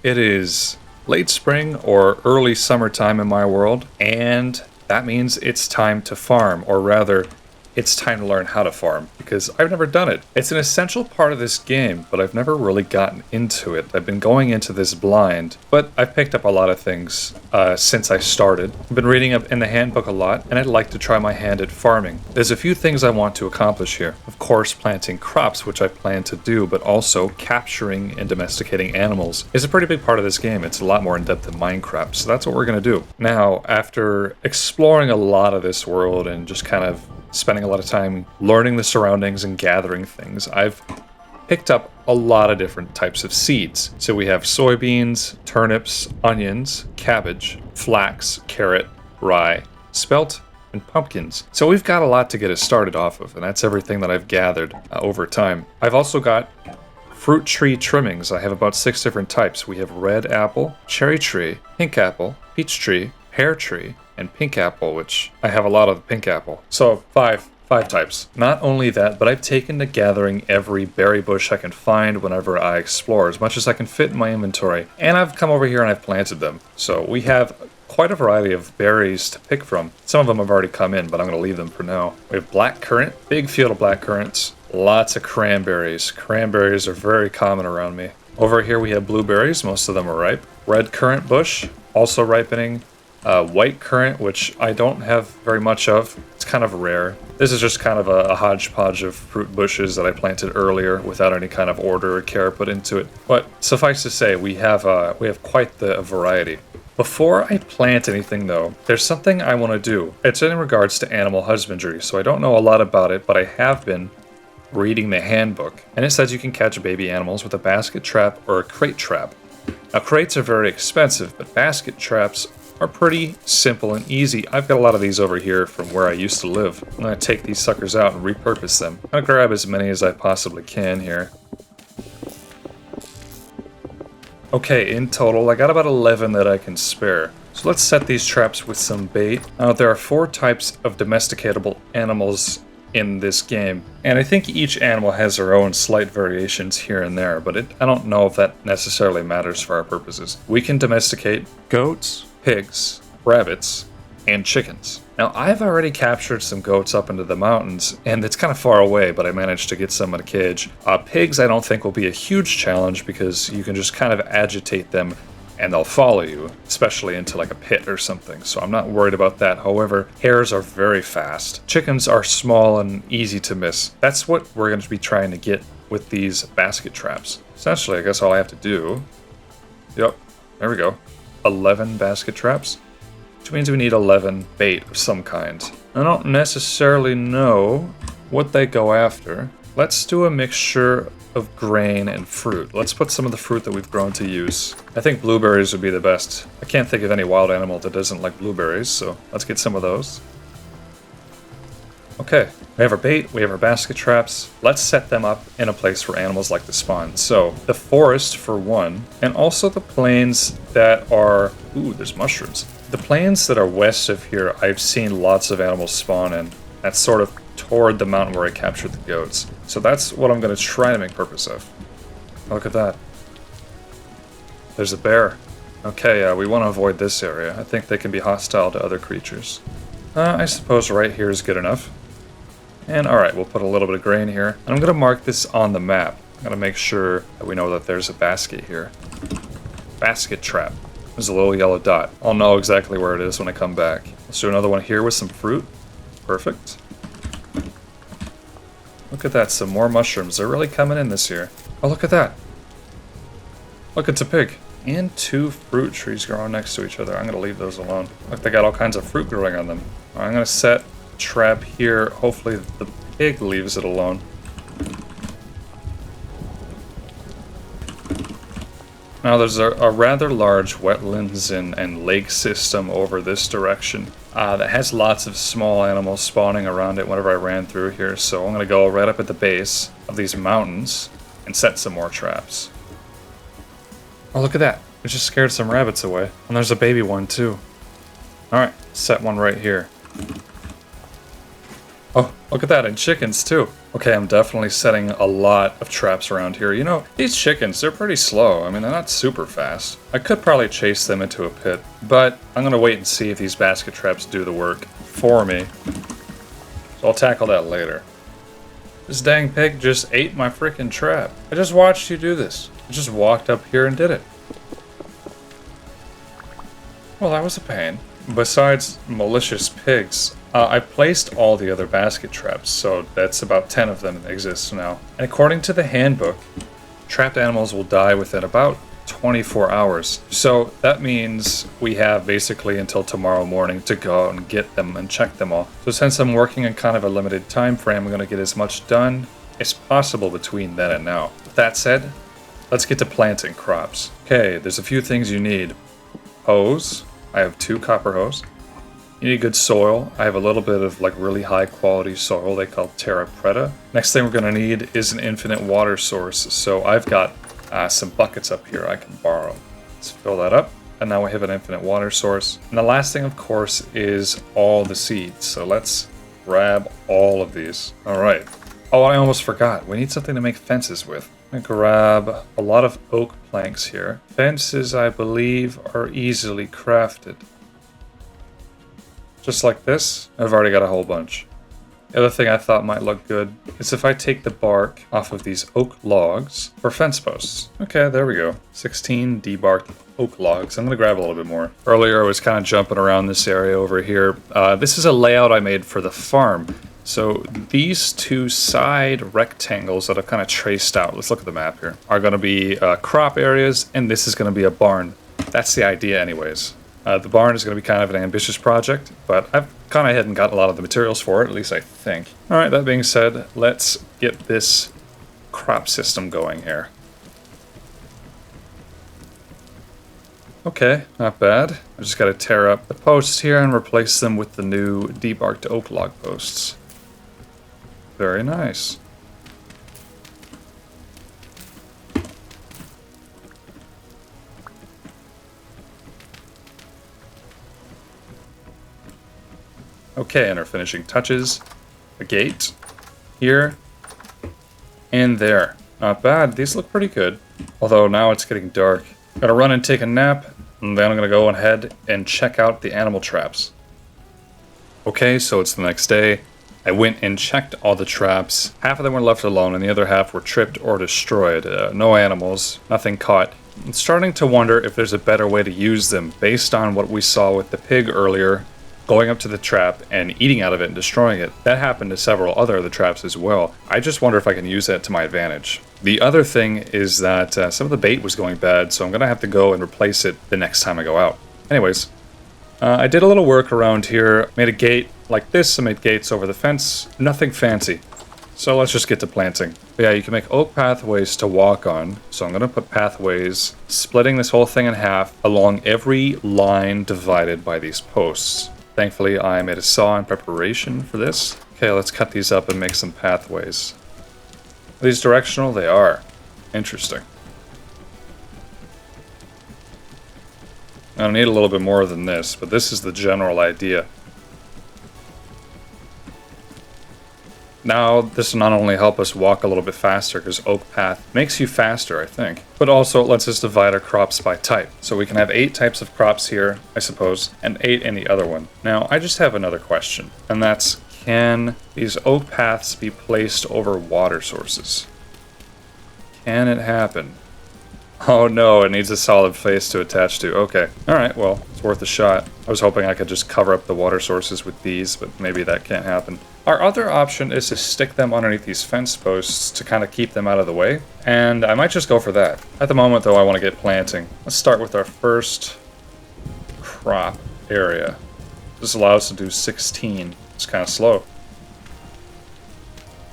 It is late spring or early summertime in my world, and that means it's time to farm, or rather, it's time to learn how to farm, because I've never done it. It's an essential part of this game, but I've never really gotten into it. I've been going into this blind, but I've picked up a lot of things since I started. I've been reading up in the handbook a lot, and I'd like to try my hand at farming. There's a few things I want to accomplish here. Of course, planting crops, which I plan to do, but also capturing and domesticating animals is a pretty big part of this game. It's a lot more in-depth than Minecraft, so that's what we're going to do. Now, after exploring a lot of this world and just kind of spending a lot of time learning the surroundings and gathering things, I've picked up a lot of different types of seeds. So we have soybeans, turnips, onions, cabbage, flax, carrot, rye, spelt, and pumpkins. So we've got a lot to get us started off of, and that's everything that I've gathered over time. I've also got fruit tree trimmings. I have about 6 different types. We have red apple, cherry tree, pink apple, peach tree, pear tree, and pink apple, which I have a lot of the pink apple. So five types. Not only that, but I've taken to gathering every berry bush I can find whenever I explore, as much as I can fit in my inventory. And I've come over here and I've planted them. So we have quite a variety of berries to pick from. Some of them have already come in, but I'm going to leave them for now. We have black currant, big field of black currants, lots of cranberries. Cranberries are very common around me. Over here we have blueberries, most of them are ripe. Red currant bush, also ripening. White currant, which I don't have very much of. It's kind of rare. This is just kind of a hodgepodge of fruit bushes that I planted earlier without any kind of order or care put into it. But suffice to say, we have quite the variety. Before I plant anything though, there's something I want to do. It's in regards to animal husbandry, so I don't know a lot about it, but I have been reading the handbook. And it says you can catch baby animals with a basket trap or a crate trap. Now crates are very expensive, but basket traps are pretty simple and easy. I've got a lot of these over here from where I used to live. I'm going to take these suckers out and repurpose them. I'm going to grab as many as I possibly can here. Okay, in total, I got about 11 that I can spare. So let's set these traps with some bait. Now, there are 4 types of domesticatable animals in this game, and I think each animal has their own slight variations here and there, but I don't know if that necessarily matters for our purposes. We can domesticate goats, pigs, rabbits, and chickens. Now, I've already captured some goats up into the mountains, and it's kind of far away, but I managed to get some in a cage. Pigs I don't think will be a huge challenge because you can just kind of agitate them and they'll follow you, especially into like a pit or something, so I'm not worried about that. However, hares are very fast. Chickens are small and easy to miss. That's what we're going to be trying to get with these basket traps. Essentially, I guess all I have to do... Yep, there we go. 11 basket traps, which means we need 11 bait of some kind. I don't necessarily know what they go after. Let's do a mixture of grain and fruit. Let's put some of the fruit that we've grown to use. I think blueberries would be the best. I can't think of any wild animal that doesn't like blueberries, so let's get some of those. Okay, we have our bait, we have our basket traps. Let's set them up in a place where animals like to spawn. So, the forest for one, and also the plains that are... Ooh, there's mushrooms. The plains that are west of here, I've seen lots of animals spawn in. That's sort of toward the mountain where I captured the goats. So that's what I'm going to try to make purpose of. Look at that. There's a bear. Okay, we want to avoid this area. I think they can be hostile to other creatures. I suppose right here is good enough. And alright, we'll put a little bit of grain here. And I'm going to mark this on the map. I'm going to make sure that we know that there's a basket here. Basket trap. There's a little yellow dot. I'll know exactly where it is when I come back. Let's do another one here with some fruit. Perfect. Look at that, some more mushrooms. They're really coming in this year. Oh, look at that. Look, it's a pig. And 2 fruit trees growing next to each other. I'm going to leave those alone. Look, they got all kinds of fruit growing on them. I'm going to set a trap here. Hopefully the pig leaves it alone. Now, there's a rather large wetlands and lake system over this direction that has lots of small animals spawning around it whenever I ran through here, so I'm going to go right up at the base of these mountains and set some more traps. Oh, look at that. We just scared some rabbits away. And there's a baby one, too. Alright, set one right here. Oh, Look at that, and chickens too. Okay, I'm definitely setting a lot of traps around here. You know, these chickens, they're pretty slow. I mean, they're not super fast. I could probably chase them into a pit, but I'm gonna wait and see if these basket traps do the work for me. So I'll tackle that later. This dang pig just ate my freaking trap. I just watched you do this. I just walked up here and did it. Well, that was a pain. Besides malicious pigs, I placed all the other basket traps, so that's about 10 of them exist now. And according to the handbook, trapped animals will die within about 24 hours. So that means we have basically until tomorrow morning to go and get them and check them all. So since I'm working in kind of a limited time frame, I'm going to get as much done as possible between then and now. With that said, let's get to planting crops. Okay, there's a few things you need. Hose. I have 2 copper hose. You need good soil. I have a little bit of like really high quality soil they call terra preta. Next thing we're going to need is an infinite water source. So I've got some buckets up here I can borrow. Let's fill that up. And now we have an infinite water source. And the last thing, of course, is all the seeds. So let's grab all of these. All right. Oh, I almost forgot. We need something to make fences with. I'm gonna grab a lot of oak planks here. Fences, I believe, are easily crafted. Just like this. I've already got a whole bunch. The other thing I thought might look good is if I take the bark off of these oak logs for fence posts. Okay, there we go. 16 debarked oak logs. I'm going to grab a little bit more. Earlier I was kind of jumping around this area over here. This is a layout I made for the farm. So these 2 side rectangles that I've kind of traced out, let's look at the map here, are going to be crop areas, and this is going to be a barn. That's the idea anyways. The barn is going to be kind of an ambitious project, but I've gone ahead and got a lot of the materials for it, at least I think. Alright, that being said, let's get this crop system going here. Okay, not bad. I just got to tear up the posts here and replace them with the new debarked oak log posts. Very nice. Okay, and our finishing touches. A gate. Here. And there. Not bad. These look pretty good. Although now it's getting dark. Gotta run and take a nap. And then I'm gonna go ahead and check out the animal traps. Okay, so it's the next day. I went and checked all the traps. Half of them were left alone and the other half were tripped or destroyed. No animals. Nothing caught. I'm starting to wonder if there's a better way to use them based on what we saw with the pig earlier. Going up to the trap and eating out of it and destroying it. That happened to several other of the traps as well. I just wonder if I can use that to my advantage. The other thing is that some of the bait was going bad, so I'm going to have to go and replace it the next time I go out. Anyways, I did a little work around here. Made a gate like this. I made gates over the fence. Nothing fancy. So let's just get to planting. But yeah, you can make oak pathways to walk on. So I'm going to put pathways, splitting this whole thing in half along every line divided by these posts. Thankfully, I made a saw in preparation for this. Okay, let's cut these up and make some pathways. Are these directional? They are. Interesting. I'll need a little bit more than this, but this is the general idea. Now, this will not only help us walk a little bit faster, because oak path makes you faster, I think, but also it lets us divide our crops by type. So we can have 8 types of crops here, I suppose, and 8 in the other one. Now, I just have another question, and that's, can these oak paths be placed over water sources? Can it happen? Oh no, it needs a solid face to attach to. Okay. Alright, well, it's worth a shot. I was hoping I could just cover up the water sources with these, but maybe that can't happen. Our other option is to stick them underneath these fence posts to kind of keep them out of the way, and I might just go for that. At the moment, though, I want to get planting. Let's start with our first crop area. This allows us to do 16. It's kind of slow.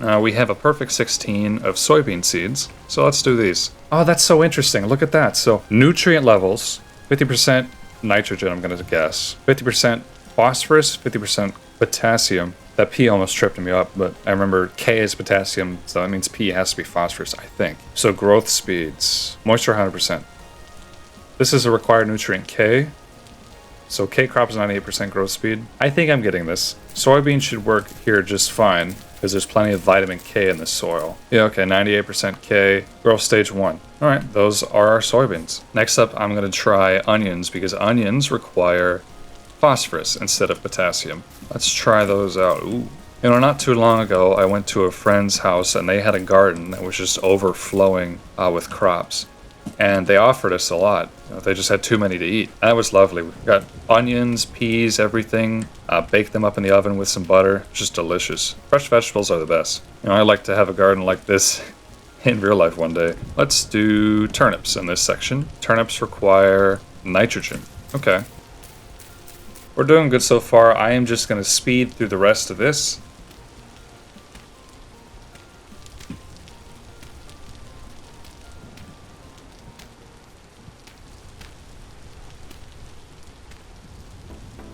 We have a perfect 16 of soybean seeds, so let's do these. Oh, that's so interesting. Look at that. So, nutrient levels, 50% nitrogen, I'm going to guess. 50% phosphorus, 50% potassium. That P almost tripped me up, but I remember K is potassium, so that means P has to be phosphorus, I think. So, growth speeds. Moisture, 100%. This is a required nutrient K. So K-crop is 98% growth speed. I think I'm getting this. Soybean should work here just fine, because there's plenty of vitamin K in the soil. Yeah, okay, 98% K, growth stage 1. Alright, those are our soybeans. Next up, I'm going to try onions, because onions require phosphorus instead of potassium. Let's try those out. Ooh. You know, not too long ago, I went to a friend's house, and they had a garden that was just overflowing with crops. And they offered us a lot. You know, they just had too many to eat. That was lovely. We got onions, peas, everything. Baked them up in the oven with some butter. Just delicious. Fresh vegetables are the best. You know, I like to have a garden like this in real life one day. Let's do turnips in this section. Turnips require nitrogen. Okay. We're doing good so far. I am just going to speed through the rest of this.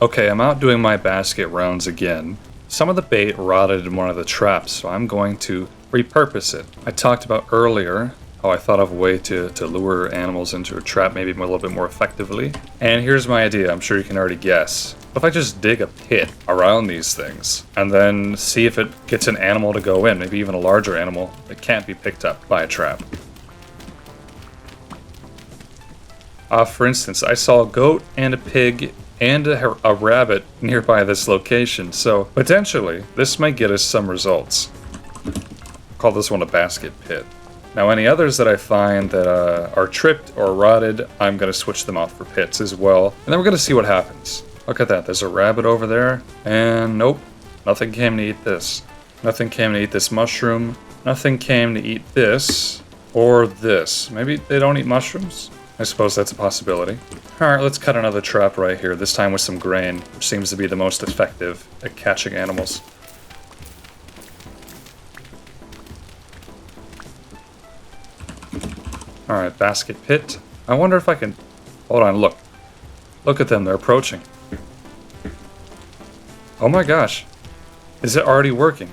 Okay, I'm out doing my basket rounds again. Some of the bait rotted in one of the traps, so I'm going to repurpose it. I talked about earlier how I thought of a way to lure animals into a trap maybe a little bit more effectively. And here's my idea, I'm sure you can already guess. If I just dig a pit around these things, and then see if it gets an animal to go in, maybe even a larger animal that can't be picked up by a trap. For instance, I saw a goat and a pig and a rabbit nearby this location, so potentially this might get us some results. I'll call this one a basket pit. Now any others that I find that are tripped or rotted, I'm going to switch them out for pits as well, and then we're going to see what happens. Look at that, there's a rabbit over there, and nope, nothing came to eat this. Nothing came to eat this mushroom, nothing came to eat this, or this. Maybe they don't eat mushrooms? I suppose that's a possibility. Alright, let's cut another trap right here, this time with some grain, which seems to be the most effective at catching animals. Alright, basket pit. I wonder if I can... Hold on, look. Look at them, they're approaching. Oh my gosh. Is it already working?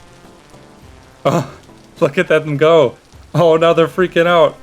Oh, look at them go. Oh, now they're freaking out.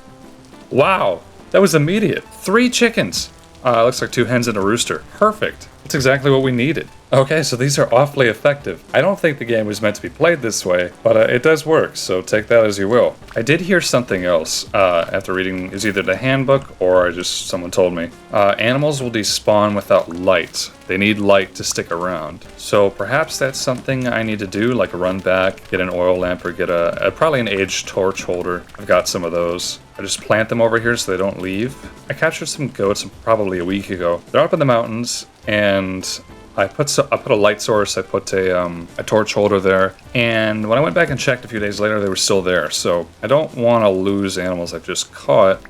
Wow. That was immediate. 3 chickens. Looks like 2 hens and a rooster. Perfect. That's exactly what we needed. Okay, so these are awfully effective. I don't think the game was meant to be played this way, but it does work, so take that as you will. I did hear something else after reading is either the handbook or someone told me. Animals will despawn without light. They need light to stick around. So perhaps that's something I need to do, like run back, get an oil lamp, or get probably an aged torch holder. I've got some of those. I just plant them over here so they don't leave. I captured some goats probably a week ago. They're up in the mountains, and I put a light source, I put a torch holder there, and when I went back and checked a few days later, they were still there. So I don't want to lose animals I've just caught.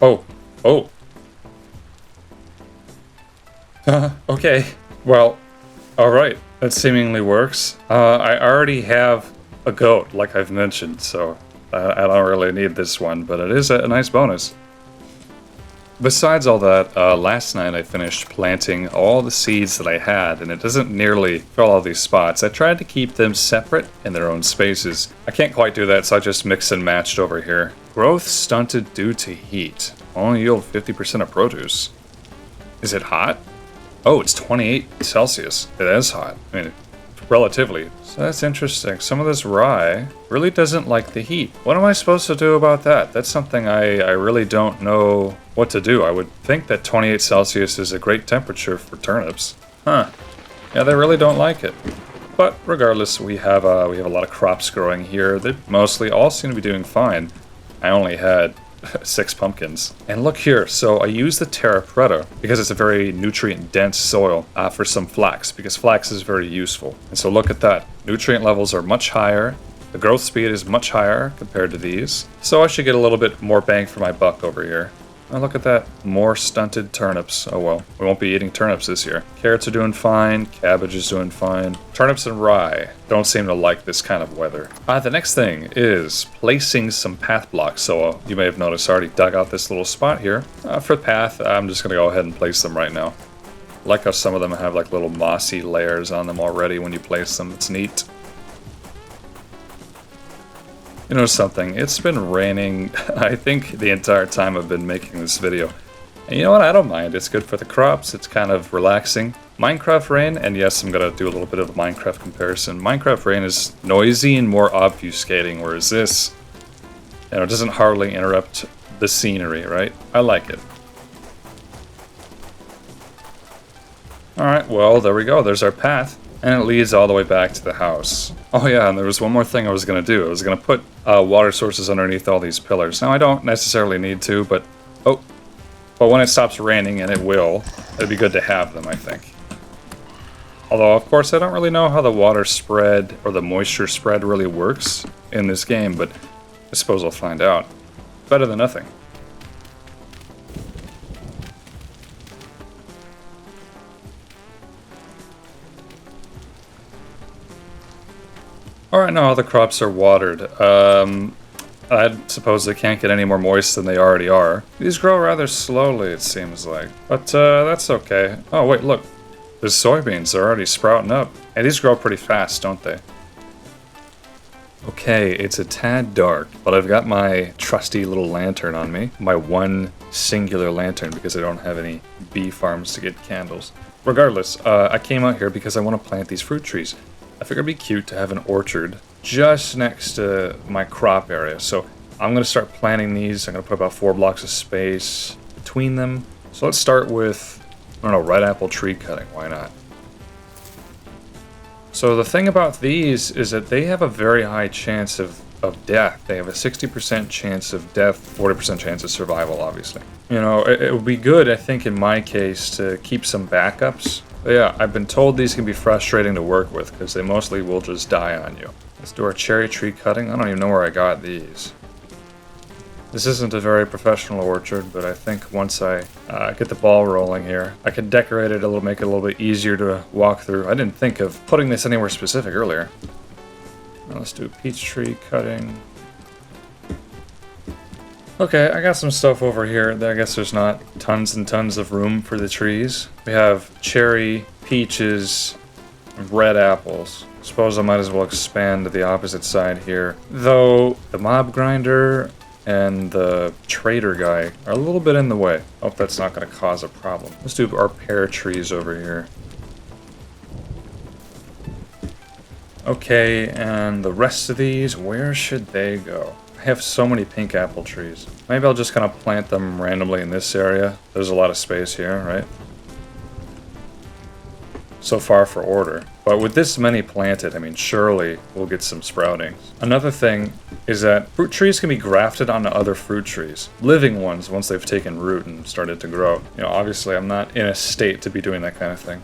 Oh. Okay. Well, alright. That seemingly works. I already have a goat, like I've mentioned, so I don't really need this one, but it is a nice bonus. Besides all that, last night I finished planting all the seeds that I had, and it doesn't nearly fill all these spots. I tried to keep them separate in their own spaces. I can't quite do that, so I just mixed and matched over here. Growth stunted due to heat. Only yield 50% of produce. Is it hot? Oh, it's 28 Celsius. It is hot. I mean, relatively. So that's interesting. Some of this rye really doesn't like the heat. What am I supposed to do about that? That's something I really don't know what to do. I would think that 28 Celsius is a great temperature for turnips. Huh. Yeah, they really don't like it. But regardless, we have a lot of crops growing here that mostly all seem to be doing fine. I only had 6 pumpkins. And look here, so I use the Terra Preta because it's a very nutrient-dense soil for some flax, because flax is very useful. And so look at that. Nutrient levels are much higher. The growth speed is much higher compared to these. So I should get a little bit more bang for my buck over here. Oh, look at that. More stunted turnips. Oh well, we won't be eating turnips this year. Carrots are doing fine. Cabbage is doing fine. Turnips and rye don't seem to like this kind of weather. The next thing is placing some path blocks. So you may have noticed I already dug out this little spot here. For the path, I'm just going to go ahead and place them right now. I like how some of them have like little mossy layers on them already when you place them. It's neat. You know something, it's been raining, I think, the entire time I've been making this video. And you know what, I don't mind, it's good for the crops, it's kind of relaxing. Minecraft rain, and yes, I'm gonna do a little bit of a Minecraft comparison. Minecraft rain is noisy and more obfuscating, whereas this, you know, doesn't hardly interrupt the scenery, right? I like it. Alright, well, there we go, there's our path. And it leads all the way back to the house. Oh yeah, and there was one more thing I was going to do. I was going to put water sources underneath all these pillars. Now I don't necessarily need to, but... Oh. But when it stops raining, and it will, it'd be good to have them, I think. Although, of course, I don't really know how the water spread, or the moisture spread really works in this game, but I suppose I'll find out. Better than nothing. Alright, now all the crops are watered. I suppose they can't get any more moist than they already are. These grow rather slowly, it seems like. But, that's okay. Oh, wait, look. There's soybeans. They're already sprouting up. And these grow pretty fast, don't they? Okay, it's a tad dark, but I've got my trusty little lantern on me. My one singular lantern, because I don't have any bee farms to get candles. Regardless, I came out here because I want to plant these fruit trees. I figured it'd be cute to have an orchard just next to my crop area. So I'm going to start planting these. I'm going to put about 4 blocks of space between them. So let's start with, I don't know, red apple tree cutting. Why not? So the thing about these is that they have a very high chance of death. They have a 60% chance of death, 40% chance of survival, obviously. You know, it would be good, I think, in my case, to keep some backups. But yeah, I've been told these can be frustrating to work with because they mostly will just die on you. Let's do our cherry tree cutting. I don't even know where I got these. This isn't a very professional orchard, but I think once I get the ball rolling here, I can decorate it a little, make it a little bit easier to walk through. I didn't think of putting this anywhere specific earlier. Now let's do peach tree cutting. Okay, I got some stuff over here. I guess there's not tons and tons of room for the trees. We have cherry, peaches, red apples. Suppose I might as well expand to the opposite side here. Though the mob grinder and the trader guy are a little bit in the way. Hope that's not going to cause a problem. Let's do our pear trees over here. Okay, and the rest of these, where should they go? I have so many pink apple trees. Maybe I'll just kind of plant them randomly in this area. There's a lot of space here, right? So far for order. But with this many planted, I mean, surely we'll get some sprouting. Another thing is that fruit trees can be grafted onto other fruit trees. Living ones, once they've taken root and started to grow. You know, obviously I'm not in a state to be doing that kind of thing.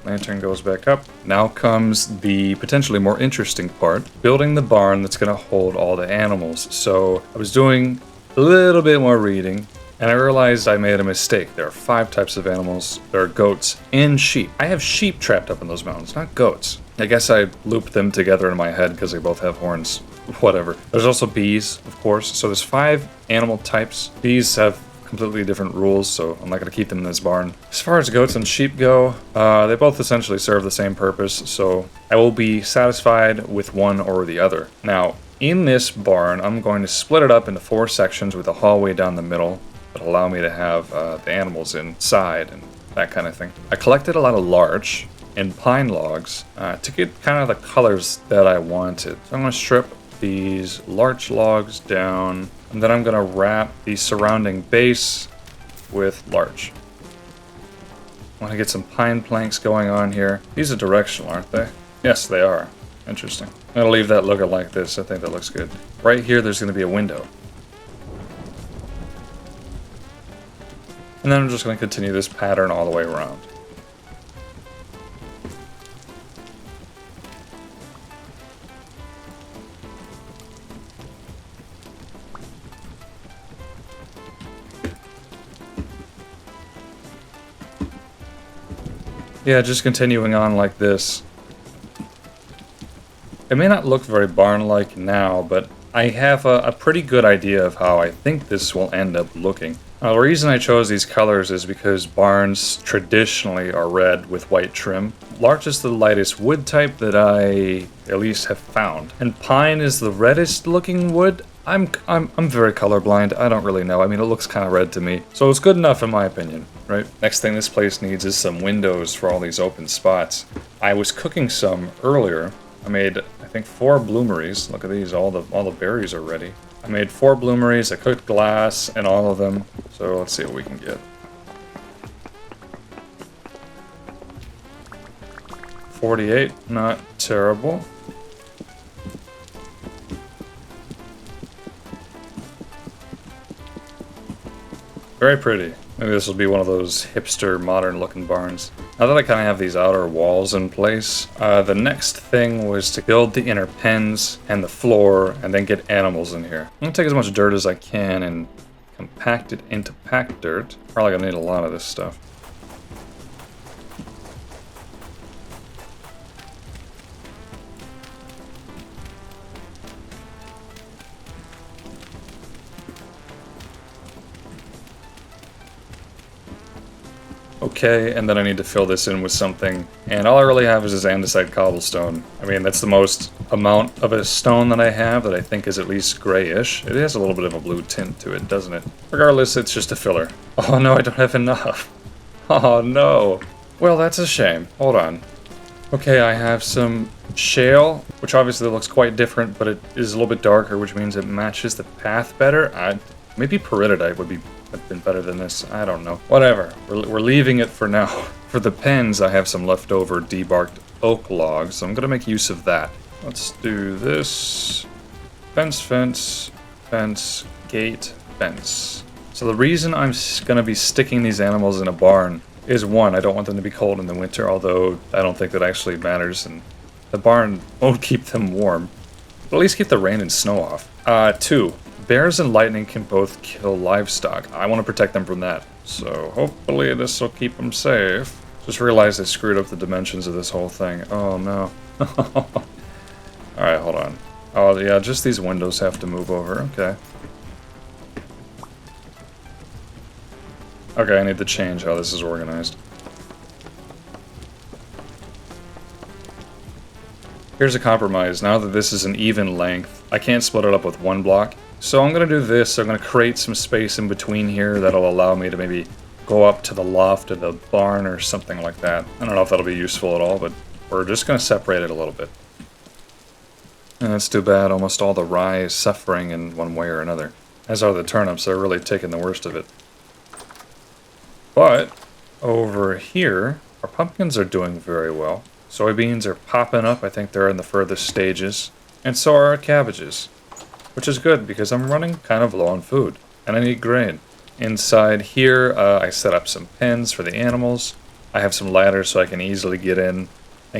Lantern goes back up. Now comes the potentially more interesting part, building the barn that's going to hold all the animals. So I was doing a little bit more reading, and I realized I made a mistake. There are 5 types of animals. There are goats and sheep. I have sheep trapped up in those mountains, not goats. I guess I looped them together in my head because they both have horns. Whatever. There's also bees, of course. So there's 5 animal types. Bees have completely different rules, so I'm not going to keep them in this barn. As far as goats and sheep go, they both essentially serve the same purpose, so I will be satisfied with one or the other. Now, in this barn, I'm going to split it up into 4 sections with a hallway down the middle that allow me to have the animals inside and that kind of thing. I collected a lot of larch and pine logs to get kind of the colors that I wanted. So I'm going to strip these larch logs down, and then I'm going to wrap the surrounding base with larch. I want to get some pine planks going on here. These are directional, aren't they? Yes, they are. Interesting. I'm going to leave that looking like this. I think that looks good. Right here, there's going to be a window. And then I'm just going to continue this pattern all the way around. Yeah, just continuing on like this. It may not look very barn-like now, but I have a pretty good idea of how I think this will end up looking. Now, the reason I chose these colors is because barns traditionally are red with white trim. Larch is the lightest wood type that I at least have found. And pine is the reddest looking wood. I'm very colorblind. I don't really know. I mean, it looks kind of red to me. So it's good enough in my opinion, right? Next thing this place needs is some windows for all these open spots. I was cooking some earlier. I made, I think, 4 bloomeries. Look at these, all the berries are ready. I made 4 bloomeries. I cooked glass and all of them. So let's see what we can get. 48, not terrible. Very pretty. Maybe this will be one of those hipster, modern-looking barns. Now that I kind of have these outer walls in place, the next thing was to build the inner pens and the floor, and then get animals in here. I'm gonna take as much dirt as I can and compact it into packed dirt. Probably gonna need a lot of this stuff. Okay, and then I need to fill this in with something, and all I really have is this andesite cobblestone. I mean, that's the most amount of a stone that I have that I think is at least grayish. It has a little bit of a blue tint to it, doesn't it? Regardless, it's just a filler. Oh no, I don't have enough. Oh no. Well, that's a shame. Hold on. Okay, I have some shale, which obviously looks quite different, but it is a little bit darker, which means it matches the path better. Maybe peridotite would have been better than this. I don't know. Whatever. We're leaving it for now. For the pens, I have some leftover debarked oak logs, so I'm going to make use of that. Let's do this. Fence, fence, fence, gate, fence. So the reason I'm going to be sticking these animals in a barn is, one, I don't want them to be cold in the winter, although I don't think that actually matters, and the barn won't keep them warm. But at least keep the rain and snow off. 2. Bears and lightning can both kill livestock. I want to protect them from that. So hopefully this will keep them safe. Just realized I screwed up the dimensions of this whole thing. Oh no. Alright, hold on. Oh yeah, just these windows have to move over. Okay. Okay, I need to change how this is organized. Here's a compromise. Now that this is an even length, I can't split it up with one block. So I'm going to do this. I'm going to create some space in between here that'll allow me to maybe go up to the loft of the barn or something like that. I don't know if that'll be useful at all, but we're just going to separate it a little bit. And that's too bad. Almost all the rye is suffering in one way or another. As are the turnips. They're really taking the worst of it. But over here, our pumpkins are doing very well. Soybeans are popping up. I think they're in the furthest stages. And so are our cabbages. Which is good, because I'm running kind of low on food, and I need grain. Inside here, I set up some pens for the animals. I have some ladders so I can easily get in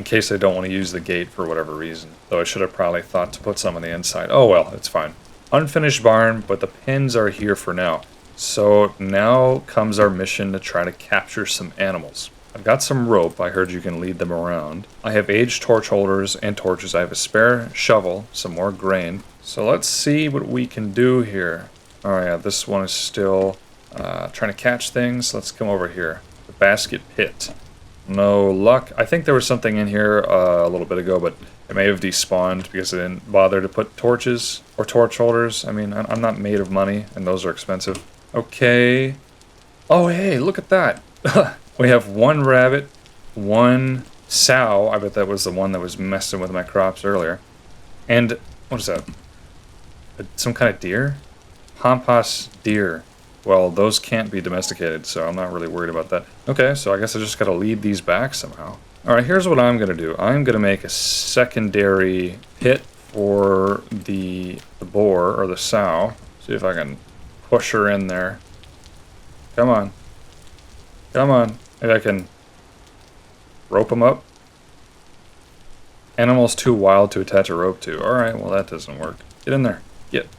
case I don't want to use the gate for whatever reason. Though I should have probably thought to put some on the inside. Oh well, it's fine. Unfinished barn, but the pens are here for now. So now comes our mission to try to capture some animals. I've got some rope. I heard you can lead them around. I have aged torch holders and torches. I have a spare shovel, some more grain. So let's see what we can do here. Oh yeah, this one is still trying to catch things. Let's come over here. The basket pit. No luck. I think there was something in here a little bit ago, but it may have despawned because I didn't bother to put torches or torch holders. I mean, I'm not made of money, and those are expensive. Okay. Oh hey, look at that. We have 1 rabbit, 1 sow. I bet that was the one that was messing with my crops earlier. And what is that? Some kind of deer? Pampas deer. Well, those can't be domesticated, so I'm not really worried about that. Okay, so I guess I just gotta lead these back somehow. Alright, here's what I'm gonna do. I'm gonna make a secondary pit for the boar, or the sow. See if I can push her in there. Come on. Come on. Maybe I can rope them up. Animal's too wild to attach a rope to. Alright, well that doesn't work. Get in there. Get.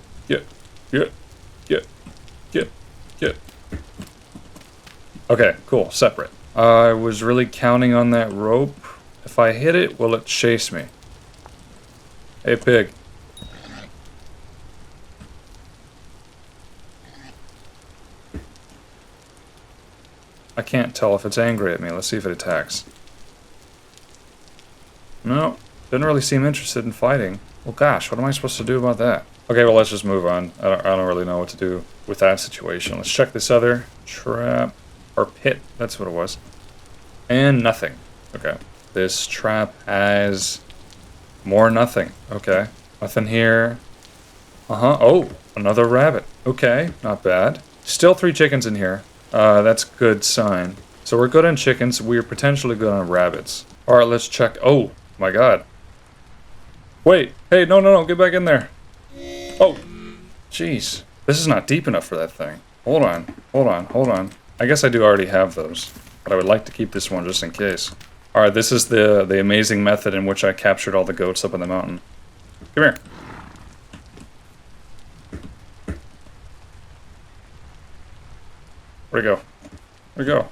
Okay, cool. Separate. I was really counting on that rope. If I hit it, will it chase me? Hey, pig. I can't tell if it's angry at me. Let's see if it attacks. No, didn't really seem interested in fighting. Well, gosh, what am I supposed to do about that? Okay, well, let's just move on. I don't really know what to do with that situation. Let's check this other trap. Or pit, that's what it was. And nothing. Okay. This trap has more nothing. Okay. Nothing here. Uh-huh. Oh, another rabbit. Okay, not bad. Still 3 chickens in here. That's a good sign. So we're good on chickens. We're potentially good on rabbits. All right, let's check. Oh, my God. Wait. Hey, no. Get back in there. Oh, jeez. This is not deep enough for that thing. Hold on. I guess I do already have those, but I would like to keep this one just in case. All right, this is the amazing method in which I captured all the goats up in the mountain. Come here. Where'd it go?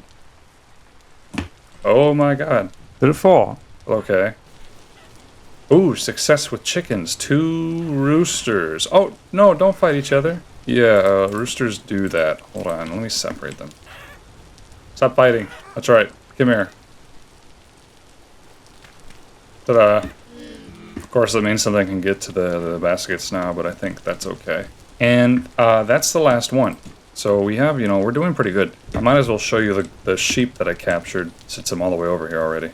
Oh my God. Did it fall? Okay. Ooh, success with chickens. 2 roosters. Oh, no, don't fight each other. Yeah, roosters do that. Hold on, let me separate them. Stop fighting. That's right. Come here. Ta-da. Of course, that means something can get to the baskets now, but I think that's okay. And that's the last one. So we have, we're doing pretty good. I might as well show you the sheep that I captured, since I'm all the way over here already.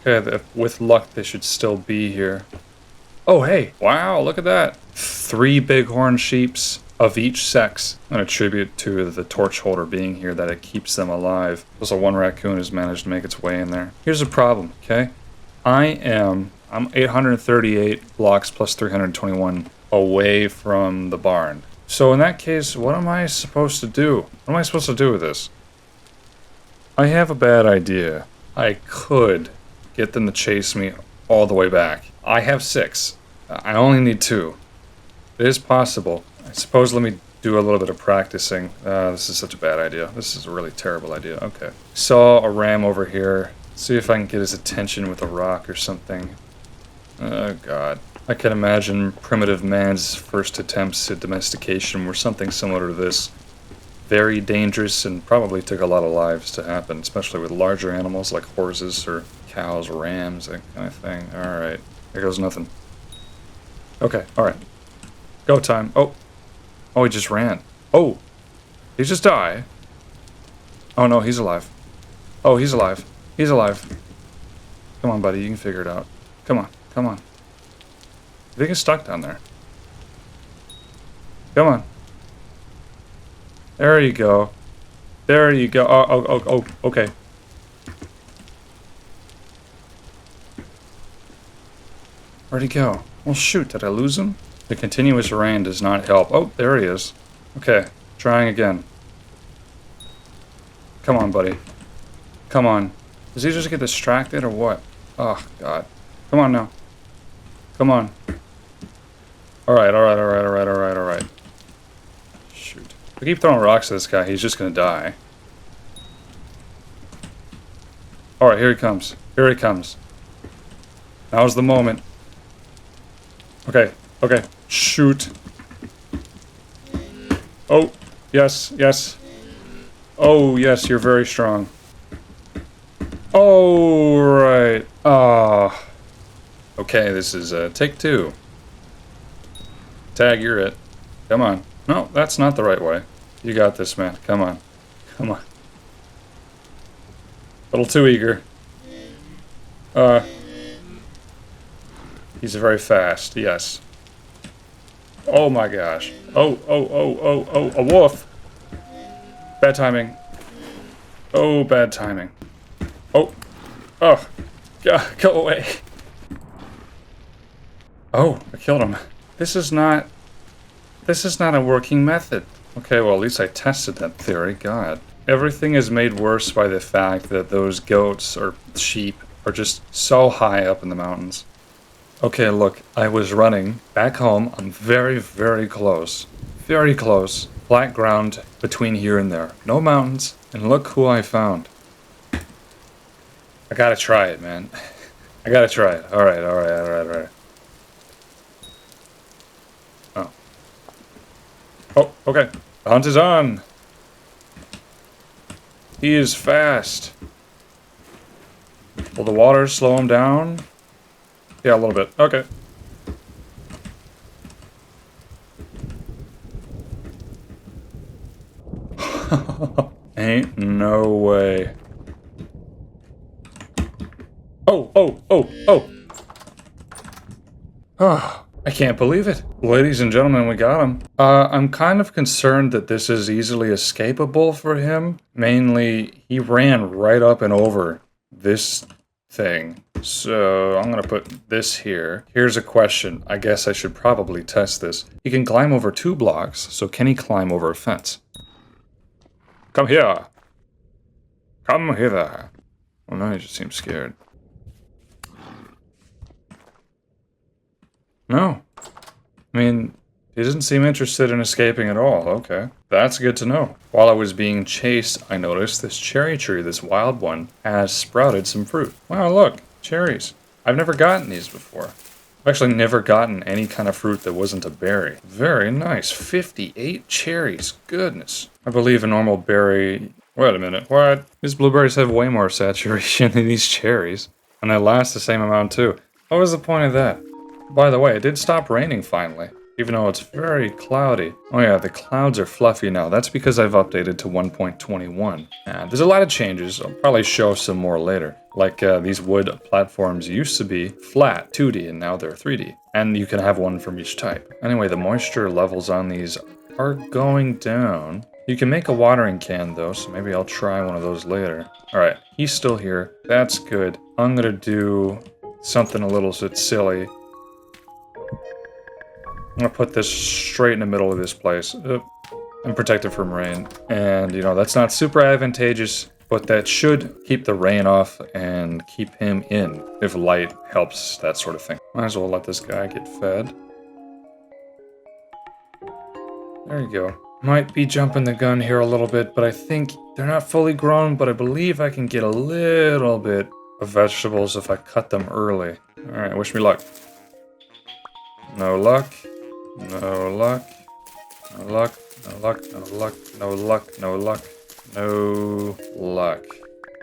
Okay, with luck, they should still be here. Oh, hey! Wow, look at that! 3 bighorn sheeps of each sex. I'm going to attribute to the torch holder being here that it keeps them alive. Also, 1 raccoon has managed to make its way in there. Here's the problem, okay? I'm 838 blocks plus 321 away from the barn. So in that case, what am I supposed to do? What am I supposed to do with this? I have a bad idea. I could get them to chase me all the way back. I have 6. I only need 2. It is possible. I suppose let me do a little bit of practicing. This is such a bad idea. This is a really terrible idea. Okay. Saw a ram over here. See if I can get his attention with a rock or something. Oh, God. I can imagine primitive man's first attempts at domestication were something similar to this. Very dangerous and probably took a lot of lives to happen, especially with larger animals like horses or cows, rams, that kind of thing. Alright. There goes nothing. Okay, alright. Go time. Oh, he just ran. Oh, he just died. Oh no, he's alive. Oh, he's alive. He's alive. Come on, buddy, you can figure it out. Come on. I think he's stuck down there. Come on. There you go. Oh, okay. Where'd he go? Well, shoot, did I lose him? The continuous rain does not help. Oh, there he is. Okay, trying again. Come on, buddy. Come on. Does he just get distracted or what? Oh, God. Come on now. Come on. Alright. Shoot. If I keep throwing rocks at this guy, he's just gonna die. Alright, here he comes. Now's the moment. Okay. Shoot. Oh, yes. Oh, yes, you're very strong. Oh, right. Okay, this is take 2. Tag, you're it. Come on. No, that's not the right way. You got this, man. Come on. A little too eager. He's very fast, yes. Oh my gosh. Oh, a wolf. Bad timing. Oh, bad timing. Oh, go away. Oh, I killed him. This is not a working method. Okay, well, at least I tested that theory. God. Everything is made worse by the fact that those goats or sheep are just so high up in the mountains. Okay, look, I was running back home. I'm very, very close. Very close. Flat ground between here and there. No mountains. And look who I found. I gotta try it, man. I gotta try it. Alright. Oh, okay. The hunt is on. He is fast. Will the water slow him down? Yeah, a little bit. Okay. Ain't no way. Oh, oh, oh, oh! Oh, I can't believe it. Ladies and gentlemen, we got him. I'm kind of concerned that this is easily escapable for him. Mainly, he ran right up and over this thing. So, I'm gonna put this here. Here's a question. I guess I should probably test this. He can climb over 2 blocks, so can he climb over a fence? Come here. Come hither. Well, now he just seems scared. No. I mean, he doesn't seem interested in escaping at all. Okay. That's good to know. While I was being chased, I noticed this cherry tree, this wild one, has sprouted some fruit. Wow, look. Cherries. I've never gotten these before. I've actually never gotten any kind of fruit that wasn't a berry. Very nice. 58 cherries. Goodness. I believe a normal berry... Wait a minute. What? These blueberries have way more saturation than these cherries. And they last the same amount too. What was the point of that? By the way, it did stop raining finally, even though it's very cloudy. Oh yeah, the clouds are fluffy now. That's because I've updated to 1.21. There's a lot of changes. I'll probably show some more later. Like these wood platforms used to be flat, 2D, and now they're 3D. And you can have one from each type. Anyway, the moisture levels on these are going down. You can make a watering can though, so maybe I'll try one of those later. Alright, he's still here. That's good. I'm gonna do something a little bit silly. I'm gonna put this straight in the middle of this place and protect it from rain. And, you know, that's not super advantageous, but that should keep the rain off and keep him in if light helps, that sort of thing. Might as well let this guy get fed. There you go. Might be jumping the gun here a little bit, but I think they're not fully grown, but I believe I can get a little bit of vegetables if I cut them early. Alright, wish me luck. No luck. No luck. No luck. No luck. No luck. No luck. No luck. No luck.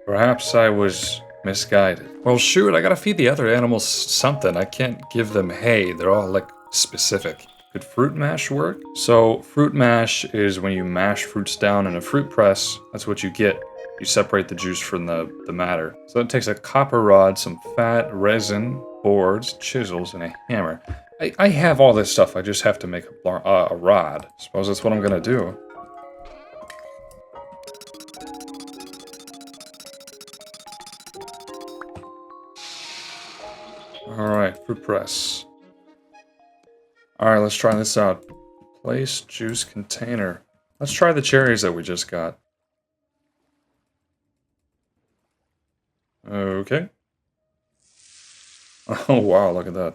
Perhaps I was misguided. Well, shoot, I gotta feed the other animals something. I can't give them hay. They're all, like, specific. Could fruit mash work? So, fruit mash is when you mash fruits down in a fruit press. That's what you get. You separate the juice from the matter. So it takes a copper rod, some fat, resin, boards, chisels, and a hammer. I have all this stuff, I just have to make a rod. Suppose that's what I'm gonna do. Alright, fruit press. Alright, let's try this out. Place juice container. Let's try the cherries that we just got. Okay. Oh wow, look at that.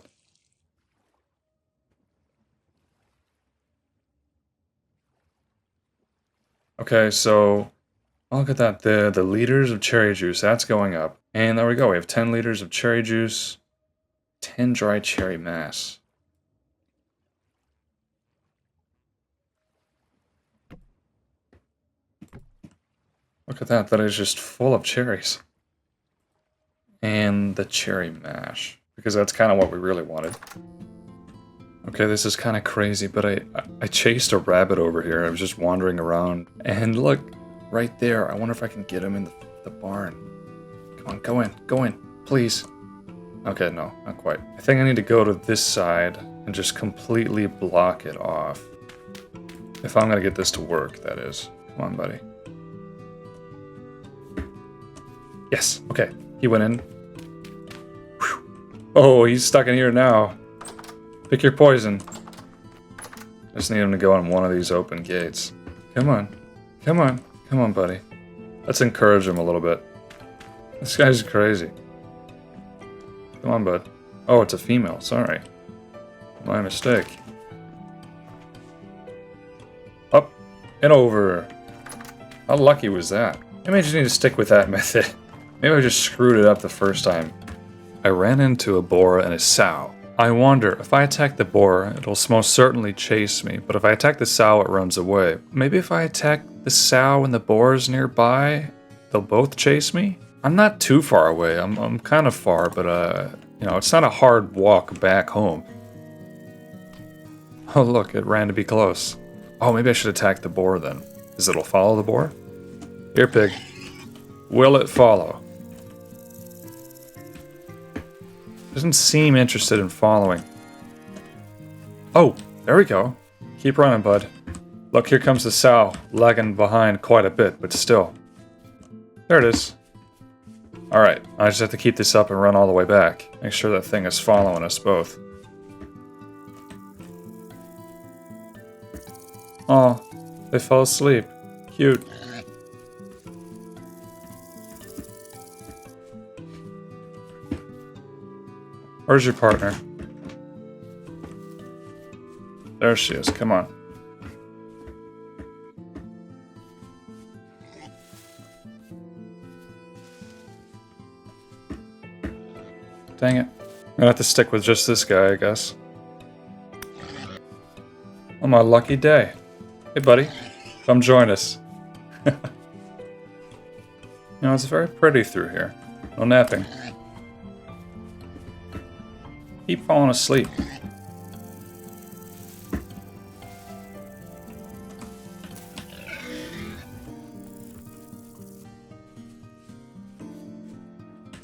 Okay, so look at that. The liters of cherry juice, that's going up. And there we go. We have 10 liters of cherry juice, 10 dry cherry mass. Look at that. That is just full of cherries. And the cherry mash, because that's kind of what we really wanted. Okay, this is kind of crazy, but I chased a rabbit over here. I was just wandering around, and look, right there. I wonder if I can get him in the barn. Come on, go in, please. Okay, no, not quite. I think I need to go to this side and just completely block it off. If I'm gonna get this to work, that is. Come on, buddy. Yes, okay, he went in. Whew. Oh, he's stuck in here now. Pick your poison. I just need him to go on one of these open gates. Come on. Come on. Come on, buddy. Let's encourage him a little bit. This guy's crazy. Come on, bud. Oh, it's a female. Sorry. My mistake. Up and over. How lucky was that? Maybe I just need to stick with that method. Maybe I just screwed it up the first time. I ran into a boar and a sow. I wonder, if I attack the boar, it'll most certainly chase me, but if I attack the sow, it runs away. Maybe if I attack the sow and the boars nearby, they'll both chase me? I'm not too far away. I'm kind of far, but you know, it's not a hard walk back home. Oh look, it ran to be close. Oh, maybe I should attack the boar then. Because it'll follow the boar? Here, pig. Will it follow? Doesn't seem interested in following. Oh, there we go. Keep running, bud. Look, here comes the sow, lagging behind quite a bit, but still. There it is. Alright, I just have to keep this up and run all the way back. Make sure that thing is following us both. Aw, they fell asleep. Cute. Where's your partner? There she is, come on. Dang it. I'm gonna have to stick with just this guy, I guess. On my lucky day. Hey, buddy. Come join us. You know, it's very pretty through here. No napping. Keep falling asleep.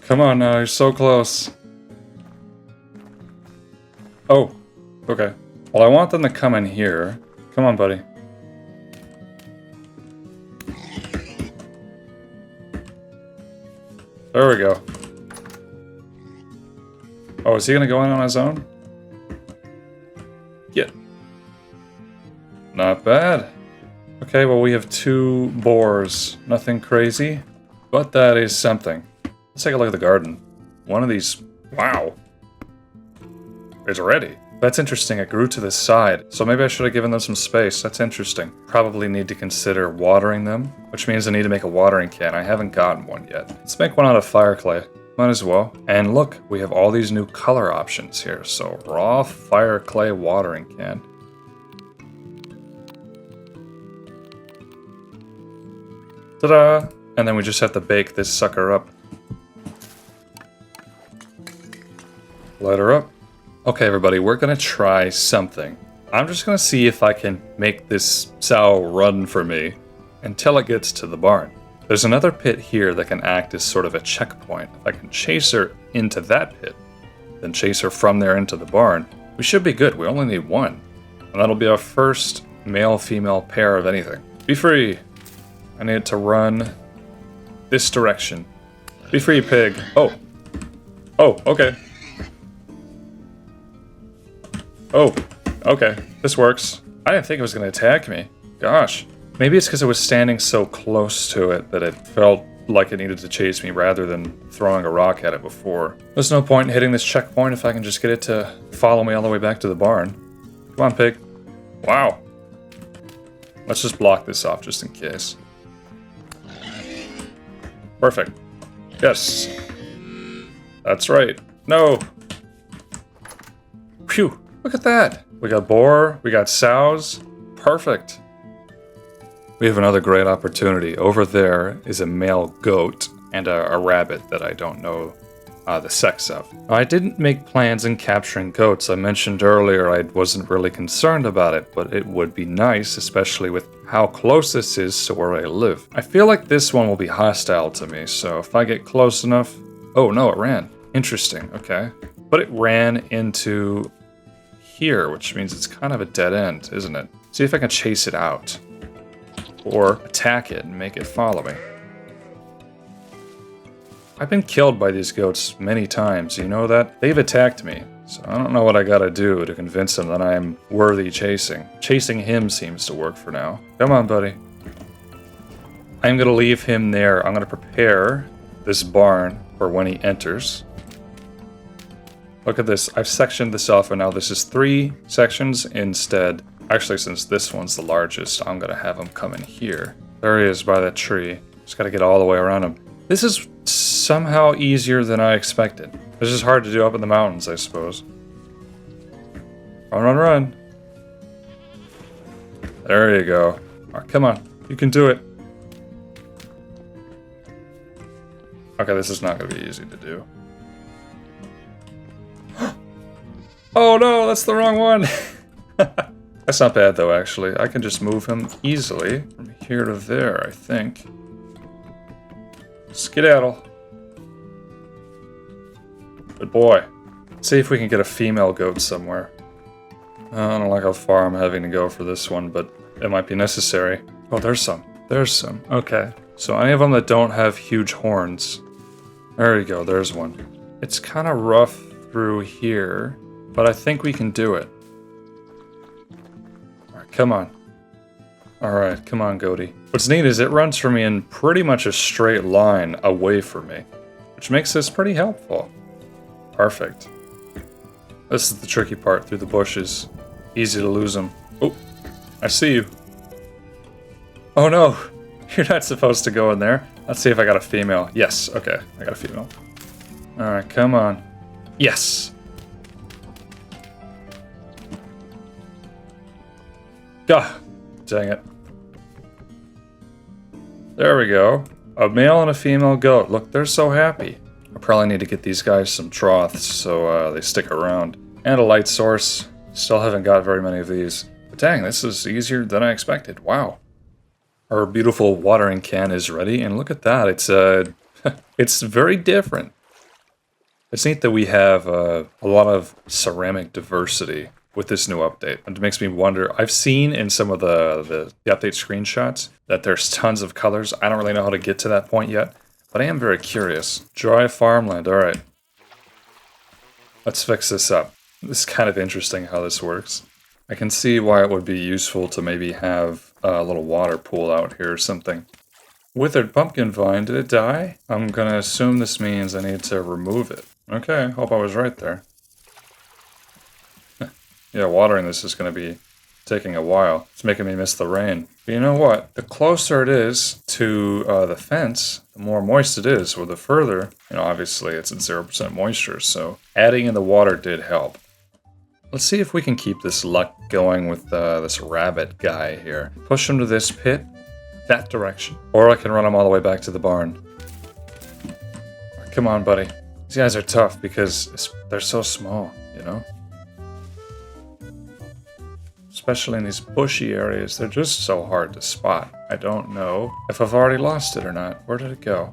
Come on now, you're so close. Oh, okay. Well, I want them to come in here. Come on, buddy. There we go. Oh, is he gonna go in on his own? Yeah. Not bad. Okay, well, we have 2 boars. Nothing crazy, but that is something. Let's take a look at the garden. One of these... Wow. It's ready. That's interesting. It grew to the side, so maybe I should have given them some space. That's interesting. Probably need to consider watering them, which means I need to make a watering can. I haven't gotten one yet. Let's make one out of fire clay. Might as well. And look, we have all these new color options here. So raw fire clay watering can. Ta-da! And then we just have to bake this sucker up. Light her up. Okay, everybody, we're gonna try something. I'm just gonna see if I can make this sow run for me until it gets to the barn. There's another pit here that can act as sort of a checkpoint. If I can chase her into that pit, then chase her from there into the barn, we should be good. We only need one. And that'll be our first male-female pair of anything. Be free! I need it to run this direction. Be free, pig. Oh. Oh, okay. Oh, okay. This works. I didn't think it was going to attack me. Gosh. Maybe it's because I was standing so close to it that it felt like it needed to chase me rather than throwing a rock at it before. There's no point in hitting this checkpoint if I can just get it to follow me all the way back to the barn. Come on, pig. Wow. Let's just block this off just in case. Perfect. Yes. That's right. No. Phew. Look at that. We got boar. We got sows. Perfect. We have another great opportunity. Over there is a male goat and a rabbit that I don't know the sex of. I didn't make plans in capturing goats. I mentioned earlier I wasn't really concerned about it, but it would be nice, especially with how close this is to where I live. I feel like this one will be hostile to me, so if I get close enough... Oh, no, it ran. Interesting, okay. But it ran into here, which means it's kind of a dead end, isn't it? See if I can chase it out. Or attack it and make it follow me. I've been killed by these goats many times, you know that? They've attacked me, so I don't know what I gotta do to convince them that I'm worthy chasing. Chasing him seems to work for now. Come on, buddy. I'm gonna leave him there. I'm gonna prepare this barn for when he enters. Look at this. I've sectioned this off, and now this is 3 sections instead. Actually, since this one's the largest, I'm gonna have him come in here. There he is by that tree. Just gotta get all the way around him. This is somehow easier than I expected. This is hard to do up in the mountains, I suppose. Run, run, run. There you go. All right, come on. You can do it. Okay, this is not going to be easy to do. Oh no, that's the wrong one! That's not bad though, actually. I can just move him easily from here to there, I think. Skedaddle. Good boy. See if we can get a female goat somewhere. I don't like how far I'm having to go for this one, but it might be necessary. Oh, there's some. There's some. Okay. So any of them that don't have huge horns. There you go, there's one. It's kind of rough through here, but I think we can do it. Alright, come on. Alright, come on, goatie. What's neat is it runs for me in pretty much a straight line away from me, which makes this pretty helpful. Perfect. This is the tricky part, through the bushes. Easy to lose them. Oh, I see you. Oh no, you're not supposed to go in there. Let's see if I got a female. Yes, okay, I got a female. Alright, come on. Yes! Gah! Dang it. There we go. A male and a female goat. Look, they're so happy. I probably need to get these guys some troughs so they stick around. And a light source. Still haven't got very many of these. But dang, this is easier than I expected. Wow. Our beautiful watering can is ready, and look at that. It's it's very different. It's neat that we have a lot of ceramic diversity with this new update. And it makes me wonder, I've seen in some of the update screenshots that there's tons of colors. I don't really know how to get to that point yet, but I am very curious. Dry farmland, alright. Let's fix this up. This is kind of interesting how this works. I can see why it would be useful to maybe have a little water pool out here or something. Withered pumpkin vine, did it die? I'm gonna assume this means I need to remove it. Okay, hope I was right there. Yeah, watering this is gonna be taking a while. It's making me miss the rain. But you know what? The closer it is to the fence, the more moist it is, or the further, obviously it's at 0% moisture, so adding in the water did help. Let's see if we can keep this luck going with this rabbit guy here. Push him to this pit, that direction. Or I can run him all the way back to the barn. Come on, buddy. These guys are tough because they're so small, Especially in these bushy areas, they're just so hard to spot. I don't know if I've already lost it or not. Where did it go?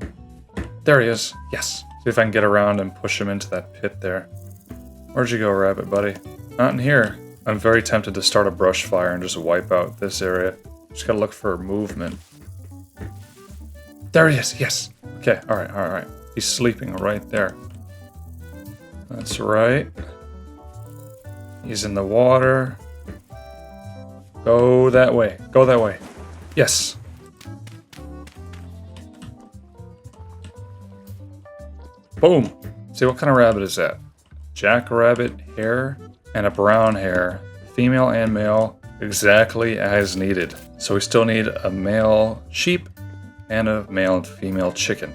There he is. Yes. See if I can get around and push him into that pit there. Where'd you go, rabbit buddy? Not in here. I'm very tempted to start a brush fire and just wipe out this area. Just gotta look for movement. There he is. Yes. Okay. All right. He's sleeping right there. That's right. He's in the water. Go that way. Go that way. Yes. Boom. See, what kind of rabbit is that? Jackrabbit hare and a brown hare. Female and male, exactly as needed. So we still need a male sheep and a male and female chicken.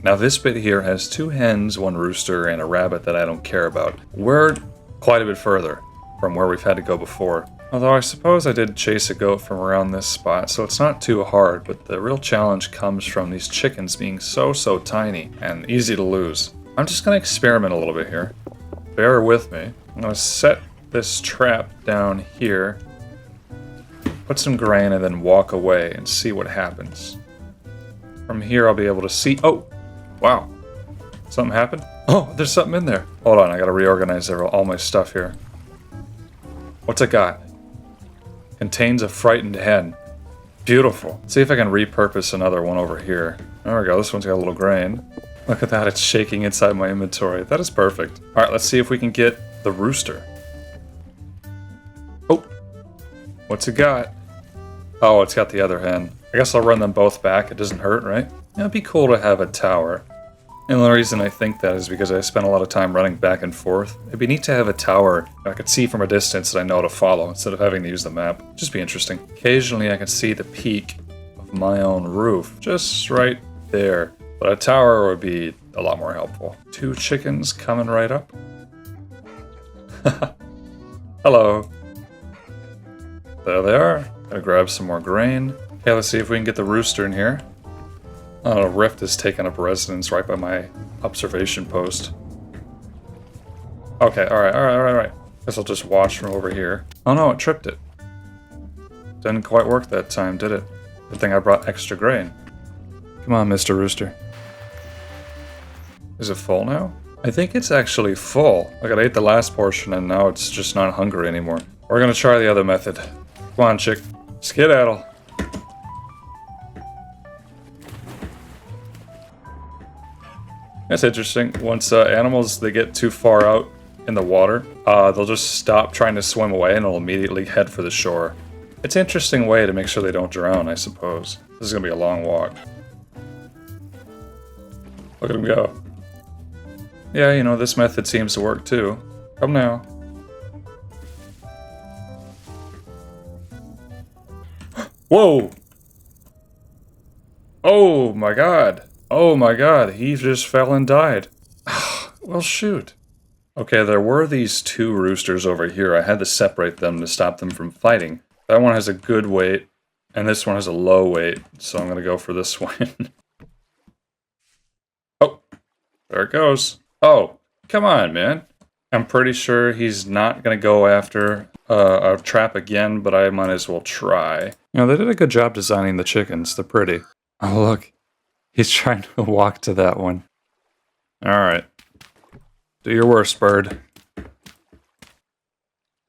Now this bit here has 2 hens, 1 rooster, and a rabbit that I don't care about. We're quite a bit further from where we've had to go before. Although I suppose I did chase a goat from around this spot, so it's not too hard, but the real challenge comes from these chickens being so tiny and easy to lose. I'm just going to experiment a little bit here. Bear with me. I'm going to set this trap down here, put some grain, and then walk away and see what happens. From here I'll be able to see... Oh! Wow. Something happened? Oh, there's something in there. Hold on, I got to reorganize all my stuff here. What's it got? Contains a frightened hen. Beautiful. Let's see if I can repurpose another one over here. There we go, this one's got a little grain. Look at that, it's shaking inside my inventory. That is perfect. Alright, let's see if we can get the rooster. Oh! What's it got? Oh, it's got the other hen. I guess I'll run them both back, it doesn't hurt, right? It'd be cool to have a tower. And the reason I think that is because I spent a lot of time running back and forth. It'd be neat to have a tower I could see from a distance that I know to follow instead of having to use the map. Just be interesting. Occasionally I can see the peak of my own roof, just right there. But a tower would be a lot more helpful. 2 chickens coming right up. Hello. There they are. Gotta grab some more grain. Okay, let's see if we can get the rooster in here. Oh, a rift has taken up residence right by my observation post. Okay, alright. Guess I'll just watch from over here. Oh no, it tripped it. Didn't quite work that time, did it? Good thing I brought extra grain. Come on, Mr. Rooster. Is it full now? I think it's actually full. Like, I ate the last portion and now it's just not hungry anymore. We're gonna try the other method. Come on, chick. Skedaddle. That's interesting. Once animals, they get too far out in the water, they'll just stop trying to swim away and they'll immediately head for the shore. It's an interesting way to make sure they don't drown, I suppose. This is gonna be a long walk. Look at him go. Yeah, you know, this method seems to work too. Come now. Whoa! Oh my god. Oh my god, he just fell and died. Well, shoot. Okay, there were these two roosters over here. I had to separate them to stop them from fighting. That one has a good weight, and this one has a low weight, so I'm gonna go for this one. Oh, there it goes. Oh, come on, man. I'm pretty sure he's not gonna go after a trap again, but I might as well try. You know, they did a good job designing the chickens. They're pretty. Oh, look. He's trying to walk to that one. Alright. Do your worst, bird.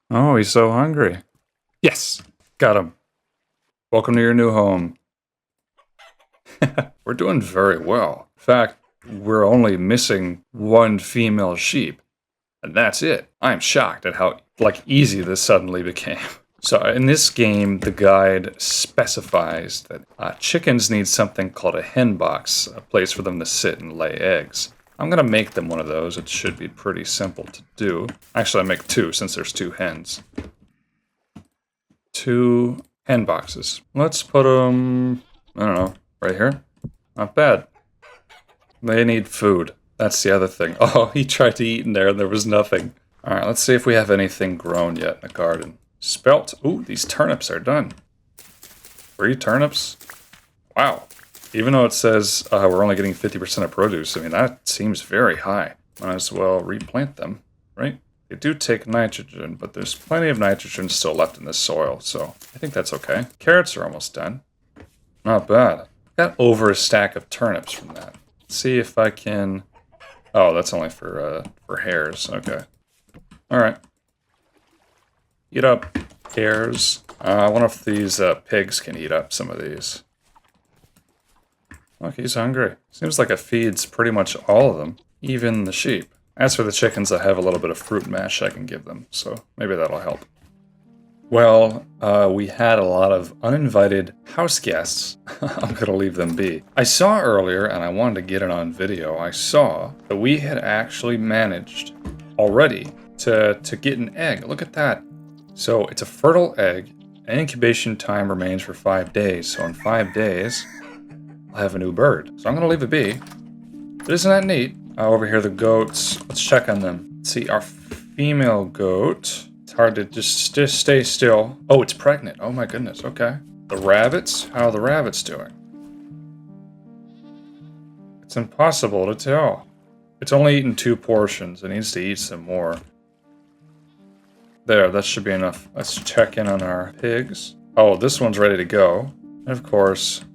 Oh, he's so hungry. Yes! Got him. Welcome to your new home. We're doing very well. In fact, we're only missing one female sheep. And that's it. I'm shocked at how, easy this suddenly became. So in this game, the guide specifies that chickens need something called a hen box, a place for them to sit and lay eggs. I'm going to make them one of those. It should be pretty simple to do. Actually, I make two since there's two hens. 2 hen boxes. Let's put them, I don't know, right here. Not bad. They need food. That's the other thing. Oh, he tried to eat in there and there was nothing. All right, let's see if we have anything grown yet in the garden. Spelt. Ooh, these turnips are done. 3 turnips. Wow. Even though it says we're only getting 50% of produce, I mean, that seems very high. Might as well replant them, right? They do take nitrogen, but there's plenty of nitrogen still left in this soil, so I think that's okay. Carrots are almost done. Not bad. Got over a stack of turnips from that. Let's see if I can... Oh, that's only for hares. Okay. All right. Eat up, hares. I wonder if these pigs can eat up some of these. Look, he's hungry. Seems like it feeds pretty much all of them, even the sheep. As for the chickens, I have a little bit of fruit mash I can give them, so maybe that'll help. Well, we had a lot of uninvited house guests. I'm gonna leave them be. I saw earlier, and I wanted to get it on video, I saw that we had actually managed already to get an egg. Look at that. So it's a fertile egg, and incubation time remains for 5 days. So in 5 days, I'll have a new bird. So I'm gonna leave it be. But isn't that neat? Over here, the goats. Let's check on them. Let's see, our female goat. It's hard to just stay still. Oh, it's pregnant. Oh my goodness, okay. The rabbits? How are the rabbits doing? It's impossible to tell. It's only eaten 2 portions. It needs to eat some more. There, that should be enough. Let's check in on our pigs. Oh, this one's ready to go. And of course,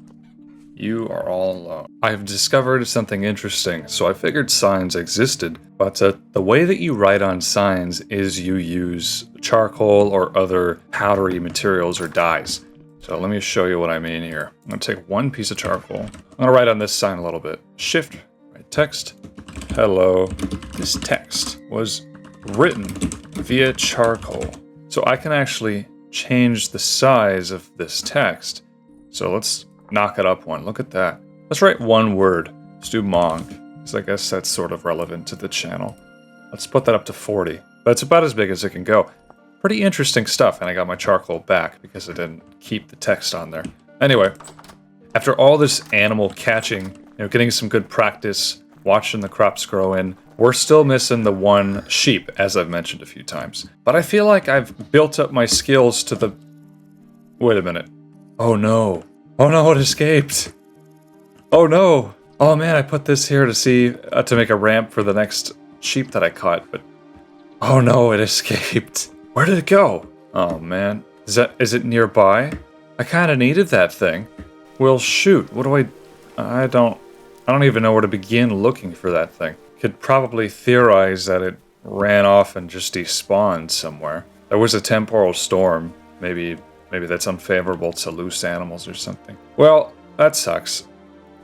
you are all alone. I've discovered something interesting. So I figured signs existed, but the way that you write on signs is you use charcoal or other powdery materials or dyes. So let me show you what I mean here. I'm gonna take 1 piece of charcoal. I'm gonna write on this sign a little bit. Shift, write text. Hello. This text was written via charcoal. So I can actually change the size of this text. So let's knock it up 1. Look at that. Let's write 1 word. Let's do Mong, because I guess that's sort of relevant to the channel. Let's put that up to 40. That's about as big as it can go. Pretty interesting stuff, and I got my charcoal back because I didn't keep the text on there. Anyway, after all this animal catching, getting some good practice, watching the crops grow in, we're still missing the 1 sheep, as I've mentioned a few times. But I feel like I've built up my skills to the... Wait a minute. Oh no. Oh no, it escaped. Oh no! Oh man, I put this here to see, to make a ramp for the next sheep that I caught, but... Oh no, it escaped. Where did it go? Oh man. Is it nearby? I kinda needed that thing. Well shoot, what do I don't even know where to begin looking for that thing. Could probably theorize that it ran off and just despawned somewhere. There was a temporal storm. Maybe that's unfavorable to loose animals or something. Well, that sucks.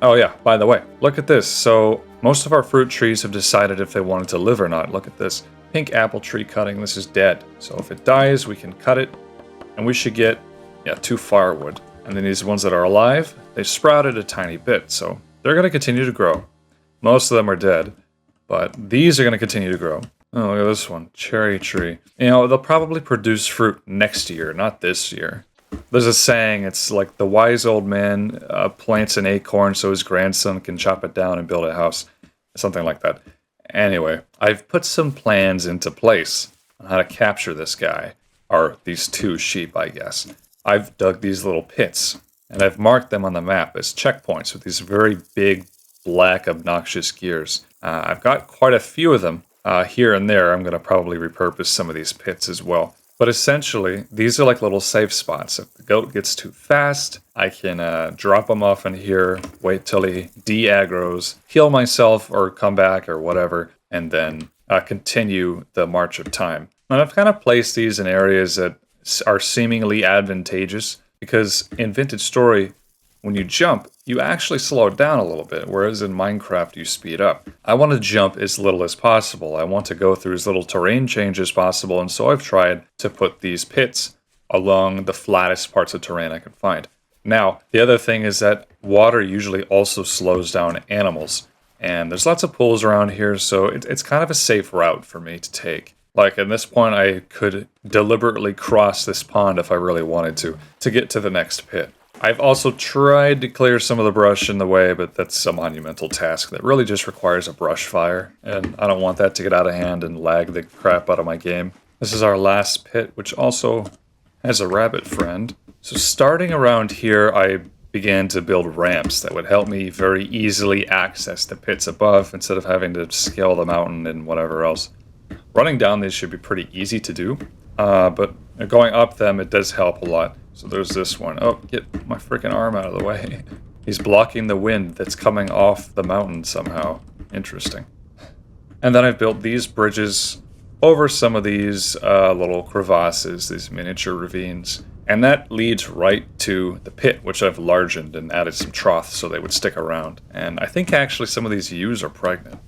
Oh yeah, by the way, look at this. So most of our fruit trees have decided if they wanted to live or not. Look at this. Pink apple tree cutting. This is dead. So if it dies, we can cut it. And we should get, 2 firewood. And then these ones that are alive, they sprouted a tiny bit. So they're going to continue to grow. Most of them are dead. But these are going to continue to grow. Oh, look at this one. Cherry tree. They'll probably produce fruit next year, not this year. There's a saying, it's like the wise old man plants an acorn so his grandson can chop it down and build a house. Something like that. Anyway, I've put some plans into place on how to capture this guy. Or these 2 sheep, I guess. I've dug these little pits, and I've marked them on the map as checkpoints with these very big, black, obnoxious gears. I've got quite a few of them here and there. I'm going to probably repurpose some of these pits as well. But essentially, these are like little safe spots. If the goat gets too fast, I can drop him off in here, wait till he de-aggroes, heal myself or come back or whatever, and then continue the march of time. And I've kind of placed these in areas that are seemingly advantageous, because in Vintage Story, when you jump, you actually slow down a little bit, whereas in Minecraft, you speed up. I want to jump as little as possible. I want to go through as little terrain change as possible, and so I've tried to put these pits along the flattest parts of terrain I can find. Now, the other thing is that water usually also slows down animals, and there's lots of pools around here, so it's kind of a safe route for me to take. Like, at this point, I could deliberately cross this pond if I really wanted to get to the next pit. I've also tried to clear some of the brush in the way, but that's a monumental task that really just requires a brush fire, and I don't want that to get out of hand and lag the crap out of my game. This is our last pit, which also has a rabbit friend. So starting around here, I began to build ramps that would help me very easily access the pits above instead of having to scale the mountain and whatever else. Running down these should be pretty easy to do, but going up them, it does help a lot. So there's this one. Oh, get my freaking arm out of the way. He's blocking the wind that's coming off the mountain somehow. Interesting. And then I've built these bridges over some of these little crevasses, these miniature ravines. And that leads right to the pit, which I've largened and added some troughs so they would stick around. And I think actually some of these ewes are pregnant.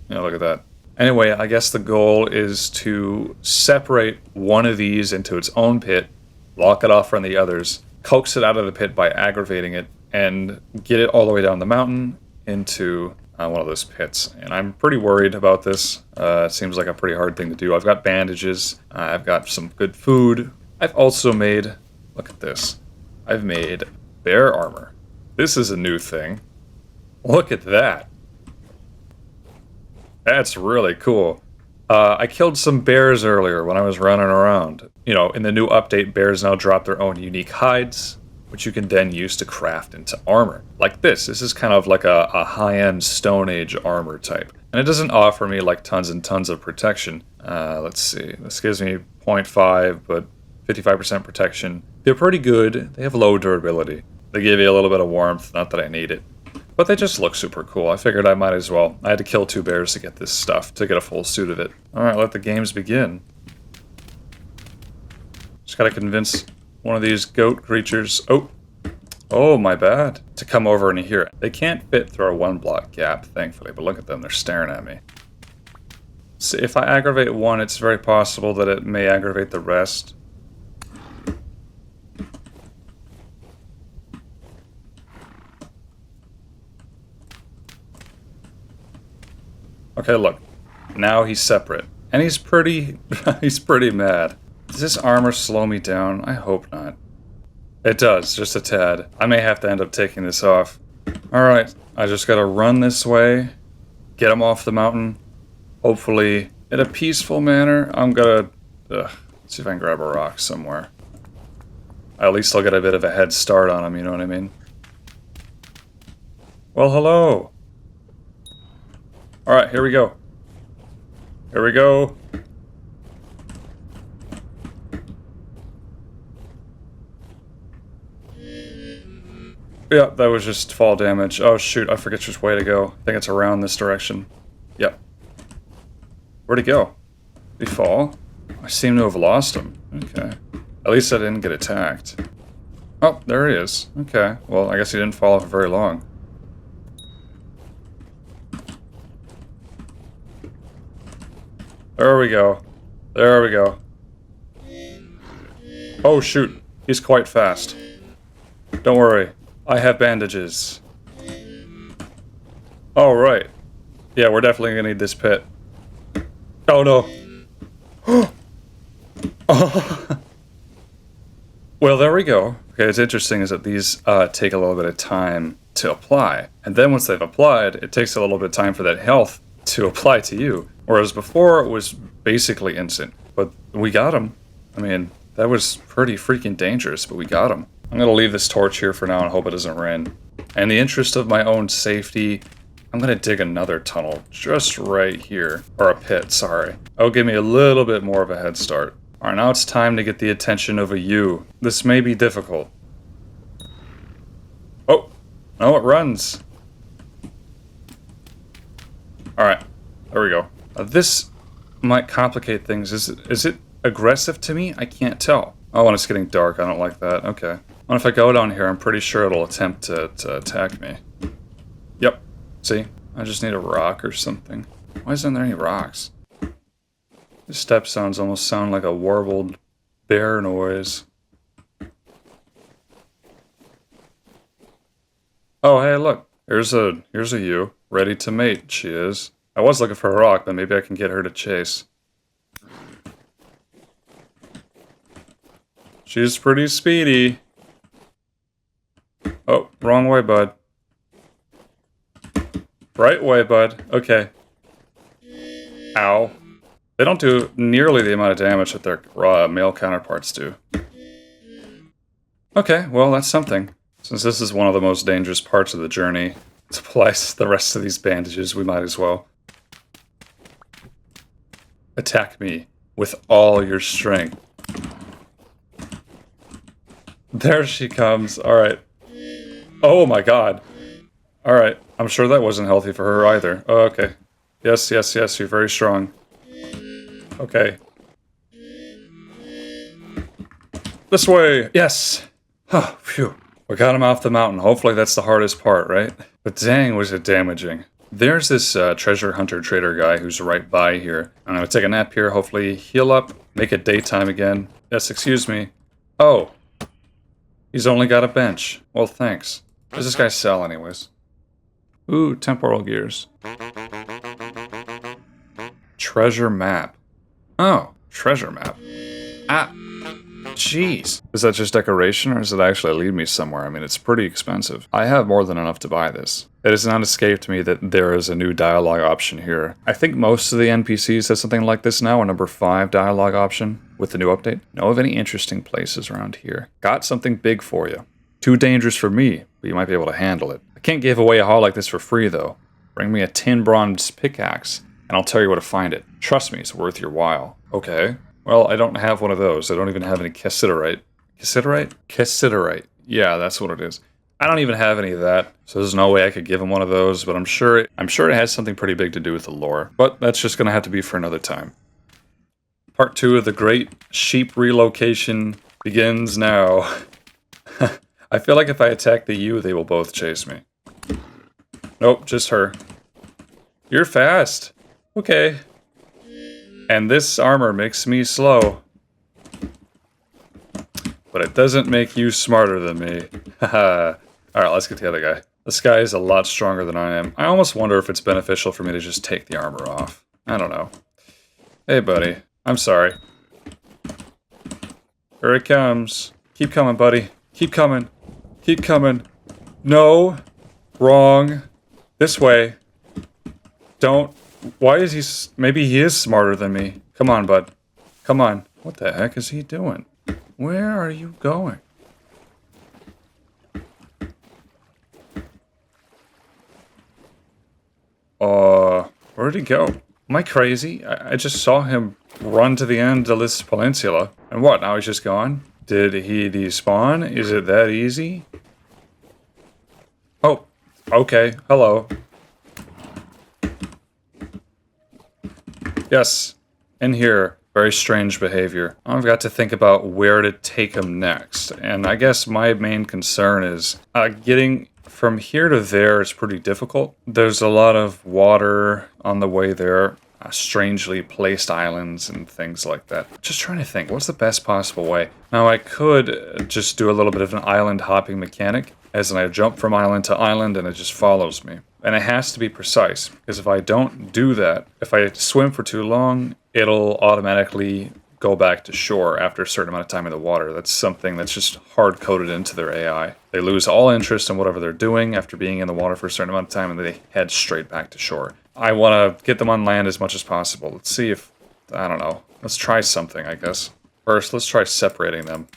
Look at that. Anyway, I guess the goal is to separate one of these into its own pit, lock it off from the others, coax it out of the pit by aggravating it, and get it all the way down the mountain into one of those pits. And I'm pretty worried about this. It seems like a pretty hard thing to do. I've got bandages. I've got some good food. I've also made, look at this, I've made bear armor. This is a new thing. Look at that. That's really cool. I killed some bears earlier when I was running around. In the new update, bears now drop their own unique hides, which you can then use to craft into armor. Like this. This is kind of like a high-end Stone Age armor type. And it doesn't offer me like tons and tons of protection. Let's see. This gives me 0.5, but 55% protection. They're pretty good. They have low durability. They give you a little bit of warmth, not that I need it. But they just look super cool. I figured I might as well. I had to kill 2 bears to get this stuff, to get a full suit of it. Alright, let the games begin. Just gotta convince one of these goat creatures... Oh, my bad. To come over and here. They can't fit through a 1-block gap, thankfully, but look at them, they're staring at me. So if I aggravate one, it's very possible that it may aggravate the rest. Okay, look. Now he's separate. And he's pretty mad. Does this armor slow me down? I hope not. It does, just a tad. I may have to end up taking this off. Alright, I just gotta run this way, get him off the mountain, hopefully in a peaceful manner. I'm gonna... see if I can grab a rock somewhere. At least I'll get a bit of a head start on him, you know what I mean? Well, hello. Alright, here we go. Here we go. Yeah, that was just fall damage. Oh shoot, I forget which way to go. I think it's around this direction. Yep. Where'd he go? Did he fall? I seem to have lost him. Okay. At least I didn't get attacked. Oh, there he is. Okay. Well, I guess he didn't fall for very long. There we go. There we go. Oh shoot, he's quite fast. Don't worry, I have bandages. All right. Yeah, we're definitely gonna need this pit. Oh no. Oh. Well, there we go. Okay, what's interesting is that these take a little bit of time to apply. And then once they've applied, it takes a little bit of time for that health to apply to you. Whereas before, it was basically instant. But we got him. I mean, that was pretty freaking dangerous, but we got him. I'm going to leave this torch here for now and hope it doesn't rain. In the interest of my own safety, I'm going to dig another tunnel just right here. Or a pit, sorry. That'll give me a little bit more of a head start. Alright, now it's time to get the attention of a you. This may be difficult. Oh! No, it runs. Alright, there we go. This might complicate things. Is it aggressive to me? I can't tell. Oh, and it's getting dark. I don't like that. Okay. Well, if I go down here, I'm pretty sure it'll attempt to attack me. Yep. See? I just need a rock or something. Why isn't there any rocks? The step sounds almost sound like a warbled bear noise. Oh, hey, look. Here's a ewe. Ready to mate, she is. I was looking for a rock, but maybe I can get her to chase. She's pretty speedy. Oh, wrong way, bud. Right way, bud. Okay. Ow. They don't do nearly the amount of damage that their male counterparts do. Okay, well, that's something. Since this is one of the most dangerous parts of the journey, to apply the rest of these bandages, we might as well. Attack me with all your strength. There she comes. Alright. Oh my god. Alright. I'm sure that wasn't healthy for her either. Oh, okay. Yes, yes, yes. You're very strong. Okay. This way! Yes! Huh, phew. We got him off the mountain. Hopefully that's the hardest part, right? But dang, was it damaging. There's this treasure hunter trader guy who's right by here. I'm gonna take a nap here, hopefully heal up, make it daytime again. Yes, excuse me. Oh. He's only got a bench. Well, thanks. What does this guy sell anyways? Ooh, temporal gears. Treasure map. Oh, treasure map. Ah, jeez. Is that just decoration or does it actually lead me somewhere? I mean, it's pretty expensive. I have more than enough to buy this. It has not escaped me that there is a new dialogue option here. I think most of the NPCs have something like this now, a number 5 dialogue option with the new update. Know of any interesting places around here? Got something big for you. Too dangerous for me, but you might be able to handle it. I can't give away a haul like this for free though. Bring me a tin bronze pickaxe, and I'll tell you where to find it. Trust me, it's worth your while. Okay. Well, I don't have one of those. I don't even have any cassiterite. Cassiterite? Cassiterite. Yeah, that's what it is. I don't even have any of that, so there's no way I could give him one of those, but I'm sure it has something pretty big to do with the lore. But that's just gonna have to be for another time. Part 2 of the great sheep relocation begins now. I feel like if I attack the ewe, they will both chase me. Nope, just her. You're fast. Okay. And this armor makes me slow. But it doesn't make you smarter than me. Haha. Alright, let's get the other guy. This guy is a lot stronger than I am. I almost wonder if it's beneficial for me to just take the armor off. I don't know. Hey, buddy. I'm sorry. Here it comes. Keep coming, buddy. Keep coming. Keep coming. No. Wrong. This way. Don't. Why is he... Maybe he is smarter than me. Come on, bud. Come on. What the heck is he doing? Where are you going? Where'd he go? Am I crazy? I just saw him run to the end of this peninsula. And what, now he's just gone? Did he despawn? Is it that easy? Oh, okay, hello. Yes, in here. Very strange behavior. I've got to think about where to take him next. And I guess my main concern is getting from here to there is pretty difficult. There's a lot of water on the way there. Strangely placed islands and things like that. Just trying to think, what's the best possible way? Now I could just do a little bit of an island hopping mechanic, as in I jump from island to island and it just follows me. And it has to be precise, because if I don't do that, if I swim for too long, it'll automatically go back to shore after a certain amount of time in the water. That's something that's just hard-coded into their AI. They lose all interest in whatever they're doing after being in the water for a certain amount of time, and they head straight back to shore. I want to get them on land as much as possible. Let's see if... I don't know. Let's try something, I guess. First, let's try separating them.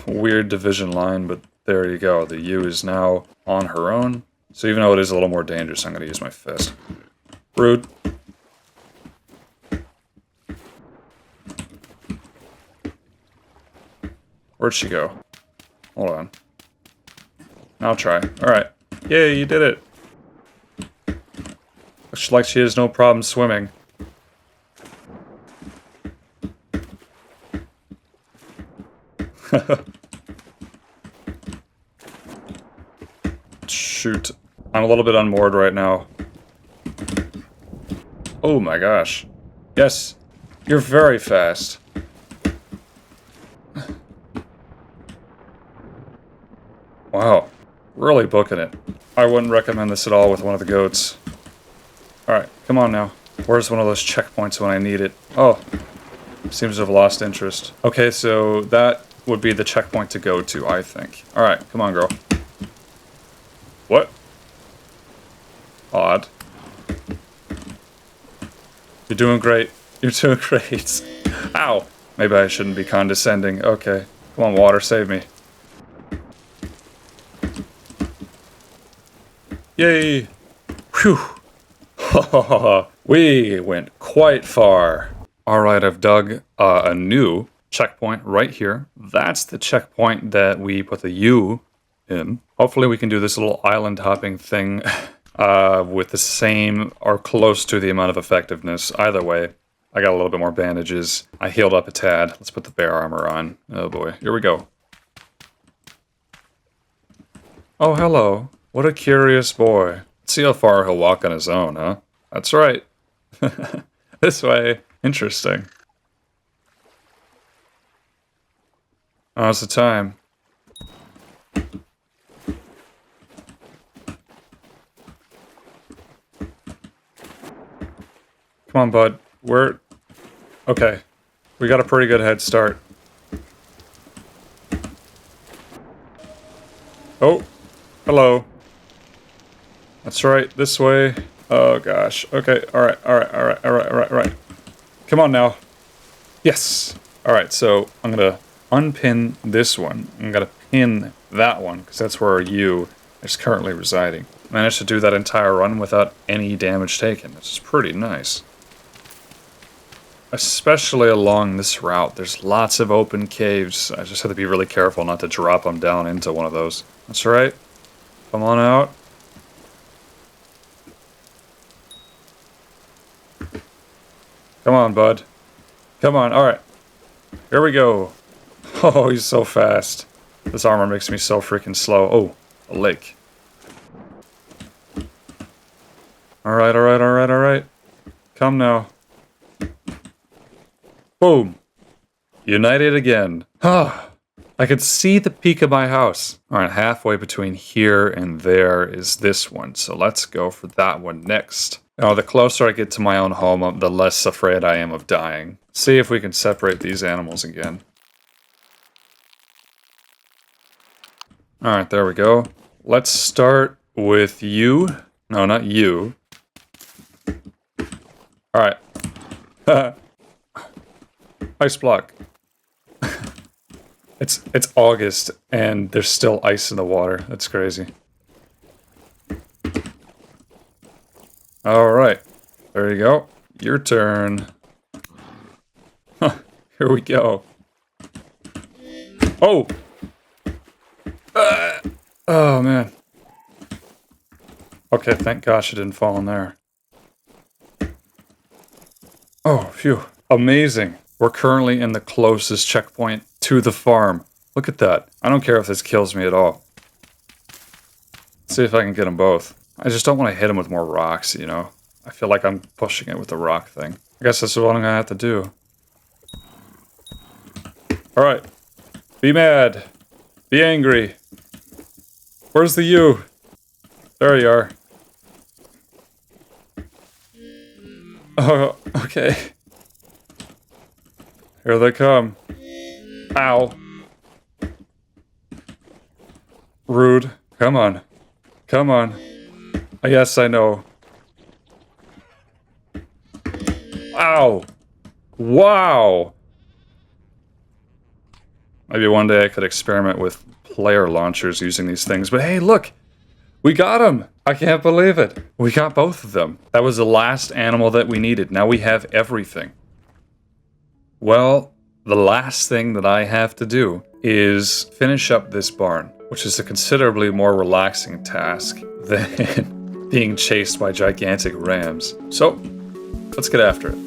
Weird division line, but there you go. The U is now on her own. So even though it is a little more dangerous, I'm going to use my fist. Rude. Where'd she go? Hold on. I'll try. Alright. Yay, you did it! Looks like she has no problem swimming. Shoot. I'm a little bit unmoored right now. Oh my gosh. Yes, you're very fast. Wow, really booking it. I wouldn't recommend this at all with one of the goats. Alright, come on now. Where's one of those checkpoints when I need it? Oh, seems to have lost interest. Okay, so that would be the checkpoint to go to, I think. Alright, come on, girl. What? Odd. You're doing great. You're doing great. Ow! Maybe I shouldn't be condescending. Okay. Come on, water, save me. Yay! Whew! We went quite far. Alright, I've dug a new checkpoint right here. That's the checkpoint that we put the U in. Hopefully we can do this little island hopping thing with the same or close to the amount of effectiveness. Either way, I got a little bit more bandages. I healed up a tad. Let's put the bear armor on. Oh boy, here we go. Oh, hello. What a curious boy. Let's see how far he'll walk on his own, huh? That's right. This way. Interesting. Now's the time. Come on, bud. We're... Okay. We got a pretty good head start. Oh. Hello. That's right. This way. Oh, gosh. Okay. Alright. Come on now. Yes. Alright, so I'm going to unpin this one. I'm going to pin that one, because that's where our U is currently residing. Managed to do that entire run without any damage taken, which is pretty nice. Especially along this route. There's lots of open caves. I just have to be really careful not to drop them down into one of those. That's right. Come on out. Come on, bud. Come on, alright. Here we go. Oh, he's so fast. This armor makes me so freaking slow. Oh, a lake. Alright. Come now. Boom. United again. Ah, I could see the peak of my house. Alright, halfway between here and there is this one. So let's go for that one next. Now, the closer I get to my own home, the less afraid I am of dying. See if we can separate these animals again. Alright, there we go. Let's start with you. No, not you. Alright. Ice block. It's August, and there's still ice in the water. That's crazy. Alright. There you go. Your turn. Huh. Here we go. Oh! Oh, man. Okay, thank gosh it didn't fall in there. Oh, phew. Amazing. We're currently in the closest checkpoint to the farm. Look at that. I don't care if this kills me at all. Let's see if I can get them both. I just don't want to hit them with more rocks, you know? I feel like I'm pushing it with the rock thing. I guess that's what I'm gonna have to do. Alright. Be mad. Be angry. Where's the you? There you are. Oh, okay. Here they come. Ow. Rude. Come on. Come on. Yes, I know. Ow. Wow. Maybe one day I could experiment with player launchers using these things. But hey, look. We got them. I can't believe it. We got both of them. That was the last animal that we needed. Now we have everything. Well, the last thing that I have to do is finish up this barn, which is a considerably more relaxing task than being chased by gigantic rams. So, let's get after it.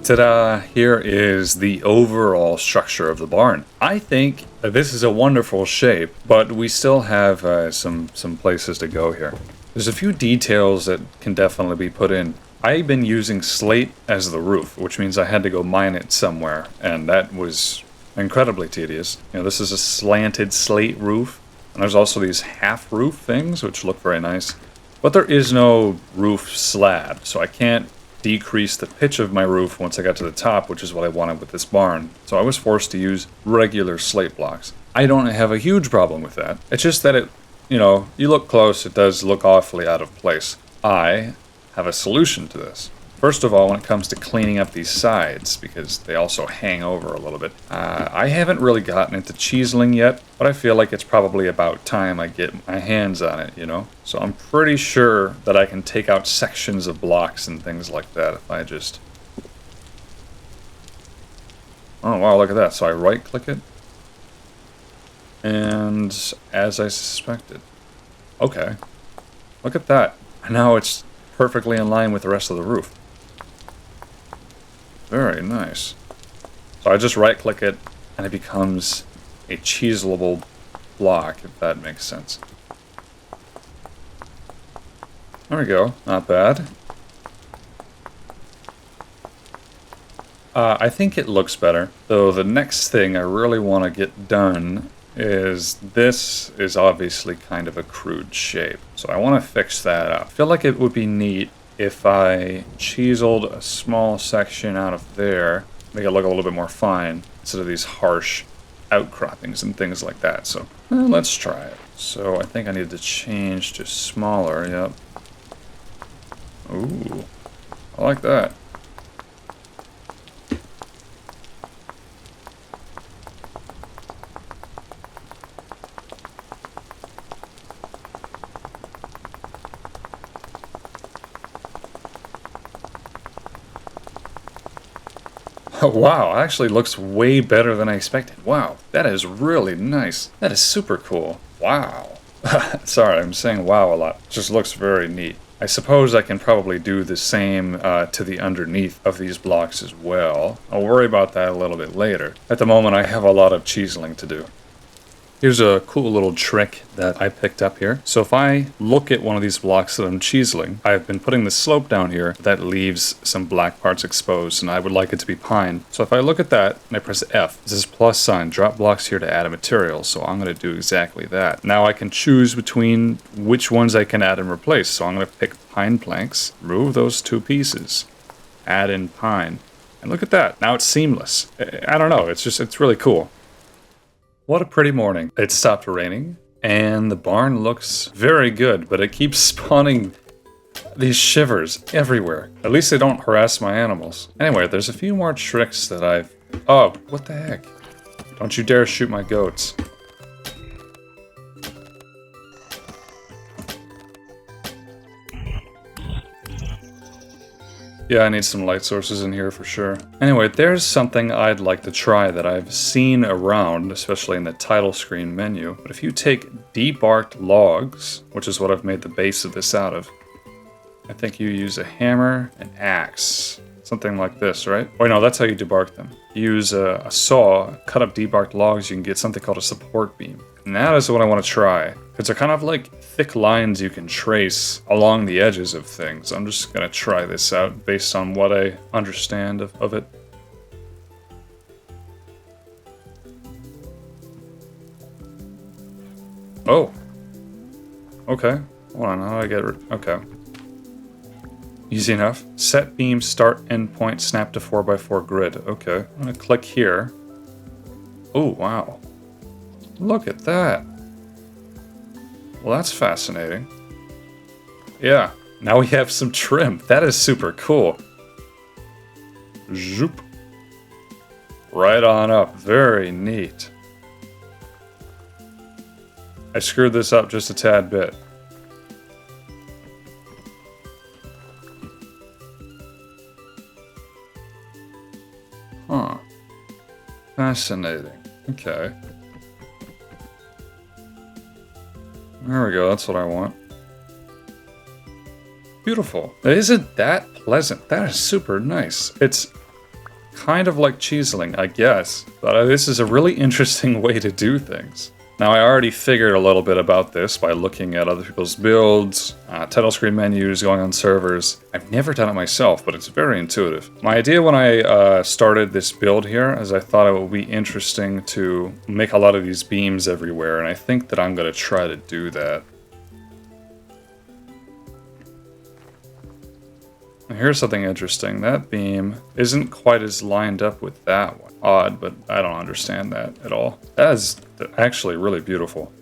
Ta-da! Here is the overall structure of the barn. I think this is a wonderful shape, but we still have some places to go here. There's a few details that can definitely be put in. I've been using slate as the roof, which means I had to go mine it somewhere, and that was incredibly tedious. You know, this is a slanted slate roof, and there's also these half-roof things, which look very nice. But there is no roof slab, so I can't decrease the pitch of my roof once I got to the top, which is what I wanted with this barn. So I was forced to use regular slate blocks. I don't have a huge problem with that. It's just that it, you know, you look close, it does look awfully out of place. I have a solution to this. First of all, when it comes to cleaning up these sides, because they also hang over a little bit, I haven't really gotten into chiseling yet, but I feel like it's probably about time I get my hands on it, you know? So I'm pretty sure that I can take out sections of blocks and things like that if I just... Oh, wow, look at that. So I right-click it, and as I suspected. Okay. Look at that. Now it's perfectly in line with the rest of the roof. Very nice. So I just right-click it, and it becomes a chiselable block, if that makes sense. There we go. Not bad. I think it looks better. So the next thing I really want to get done is this is obviously kind of a crude shape. So I want to fix that up. I feel like it would be neat if I chiseled a small section out of there, make it look a little bit more fine, instead of these harsh outcroppings and things like that. So let's try it. So I think I need to change to smaller. Yep. Ooh, I like that. Oh, wow, actually looks way better than I expected. Wow, that is really nice. That is super cool. Wow. Sorry, I'm saying wow a lot. It just looks very neat. I suppose I can probably do the same to the underneath of these blocks as well. I'll worry about that a little bit later. At the moment, I have a lot of chiseling to do. Here's a cool little trick that I picked up here. So if I look at one of these blocks that I'm chiseling, I've been putting the slope down here that leaves some black parts exposed, and I would like it to be pine. So if I look at that and I press F, this is plus sign, drop blocks here to add a material. So I'm going to do exactly that. Now I can choose between which ones I can add and replace. So I'm going to pick pine planks, remove those 2 pieces, add in pine. And look at that. Now it's seamless. I don't know. It's really cool. What a pretty morning. It stopped raining, and the barn looks very good, but it keeps spawning these shivers everywhere. At least they don't harass my animals. Anyway, there's a few more tricks that I've... Oh, what the heck? Don't you dare shoot my goats. Yeah, I need some light sources in here for sure. Anyway, there's something I'd like to try that I've seen around, especially in the title screen menu. But if you take debarked logs, which is what I've made the base of this out of, I think you use a hammer and axe. Something like this, right? Oh no, that's how you debark them. You use a saw, cut up debarked logs, you can get something called a support beam. And that is what I want to try. Because they're kind of like thick lines you can trace along the edges of things. I'm just going to try this out based on what I understand of it. Oh. Okay. Hold on, how do I get rid... Okay. Easy enough. Set beam, start, endpoint, snap to 4x4 grid. Okay. I'm going to click here. Oh, wow. Look at that. Well, that's fascinating. Yeah, now we have some trim. That is super cool. Zoop. Right on up. Very neat. I screwed this up just a tad bit. Huh. Fascinating. Okay. There we go, that's what I want. Beautiful. Isn't that pleasant? That is super nice. It's kind of like chiseling, I guess, but this is a really interesting way to do things. Now, I already figured a little bit about this by looking at other people's builds, title screen menus, going on servers. I've never done it myself, but it's very intuitive. My idea when I started this build here is I thought it would be interesting to make a lot of these beams everywhere, and I think that I'm going to try to do that. Here's something interesting. That beam isn't quite as lined up with that one. Odd, but I don't understand that at all. That is actually really beautiful.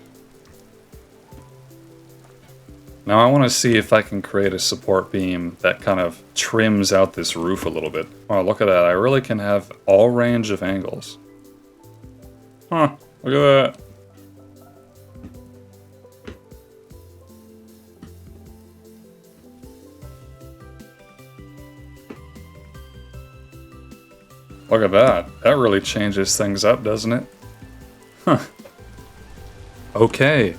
Now I want to see if I can create a support beam that kind of trims out this roof a little bit. Wow, look at that. I really can have all range of angles. Huh, look at that. Look at that. That really changes things up, doesn't it? Huh. Okay.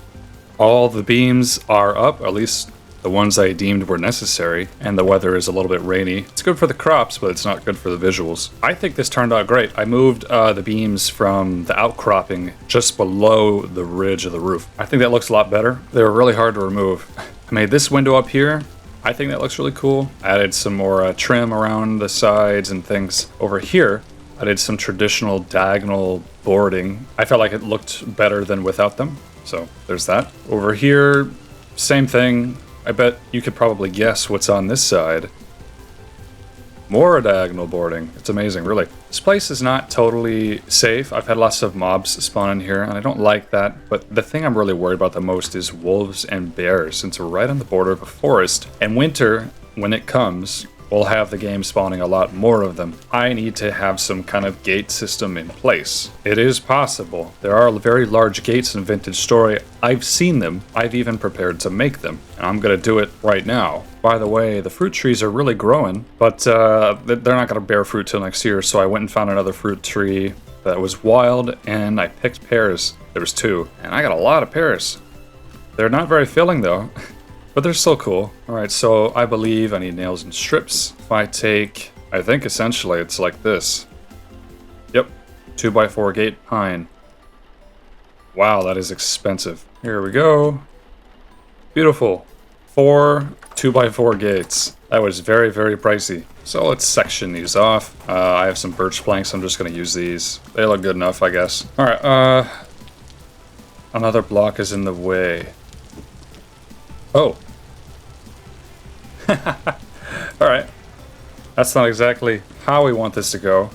All the beams are up, at least the ones I deemed were necessary, and the weather is a little bit rainy. It's good for the crops, but it's not good for the visuals. I think this turned out great. I moved the beams from the outcropping just below the ridge of the roof. I think that looks a lot better. They were really hard to remove. I made this window up here. I think that looks really cool. Added some more trim around the sides and things. Over here, I did some traditional diagonal boarding. I felt like it looked better than without them, so there's that. Over here, same thing. I bet you could probably guess what's on this side. More diagonal boarding. It's amazing, really. This place is not totally safe. I've had lots of mobs spawn in here, and I don't like that. But the thing I'm really worried about the most is wolves and bears, since we're right on the border of a forest. And winter, when it comes, we'll have the game spawning a lot more of them. I need to have some kind of gate system in place. It is possible. There are very large gates in Vintage Story. I've seen them. I've even prepared to make them. And I'm going to do it right now. By the way, the fruit trees are really growing, but they're not going to bear fruit till next year. So I went and found another fruit tree that was wild, and I picked pears. There was 2, and I got a lot of pears. They're not very filling, though. But they're still cool. Alright, so I believe I need nails and strips. If I take, I think essentially it's like this. Yep, 2x4 gate pine. Wow, that is expensive. Here we go. Beautiful. 4 2x4 gates. That was very, very pricey. So let's section these off. I have some birch planks, I'm just gonna use these. They look good enough, I guess. Alright, another block is in the way. Oh. Alright. That's not exactly how we want this to go.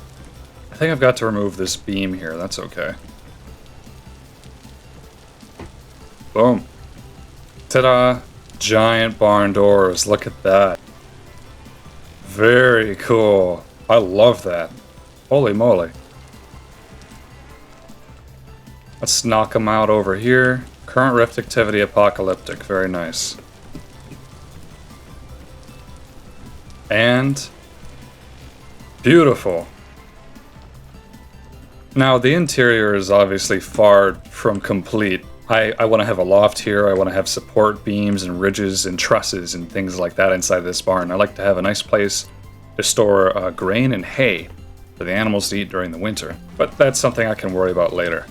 I think I've got to remove this beam here. That's okay. Boom. Ta-da. Giant barn doors. Look at that. Very cool. I love that. Holy moly. Let's knock them out over here. Current rift activity apocalyptic. Very nice. And beautiful. Now the interior is obviously far from complete. I want to have a loft here. I want to have support beams and ridges and trusses and things like that inside this barn. I like to have a nice place to store grain and hay for the animals to eat during the winter. But that's something I can worry about later.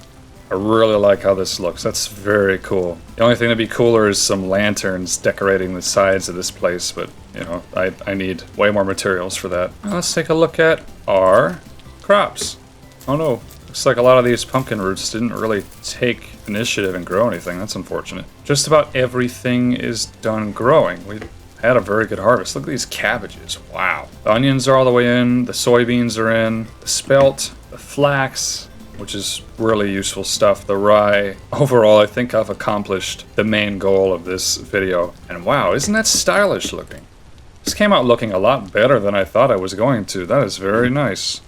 I really like how this looks. That's very cool. The only thing that'd be cooler is some lanterns decorating the sides of this place, but, you know, I need way more materials for that. Let's take a look at our crops. Oh no, looks like a lot of these pumpkin roots didn't really take initiative and grow anything. That's unfortunate. Just about everything is done growing. We had a very good harvest. Look at these cabbages. Wow. The onions are all the way in. The soybeans are in. The spelt, the flax, which is really useful stuff, the rye. Overall, I think I've accomplished the main goal of this video. And wow, isn't that stylish looking? This came out looking a lot better than I thought I was going to. That is very nice.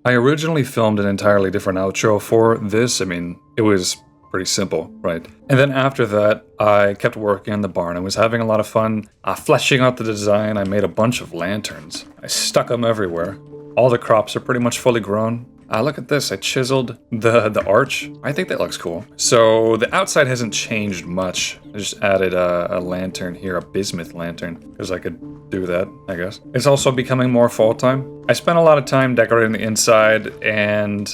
I originally filmed an entirely different outro for this. I mean, it was pretty simple, right? And then after that, I kept working on the barn and was having a lot of fun fleshing out the design. I made a bunch of lanterns. I stuck them everywhere. All the crops are pretty much fully grown. Look at this, I chiseled the arch. I think that looks cool. So the outside hasn't changed much. I just added a lantern here, a bismuth lantern, because I could do that, I guess. It's also becoming more fall time. I spent a lot of time decorating the inside, and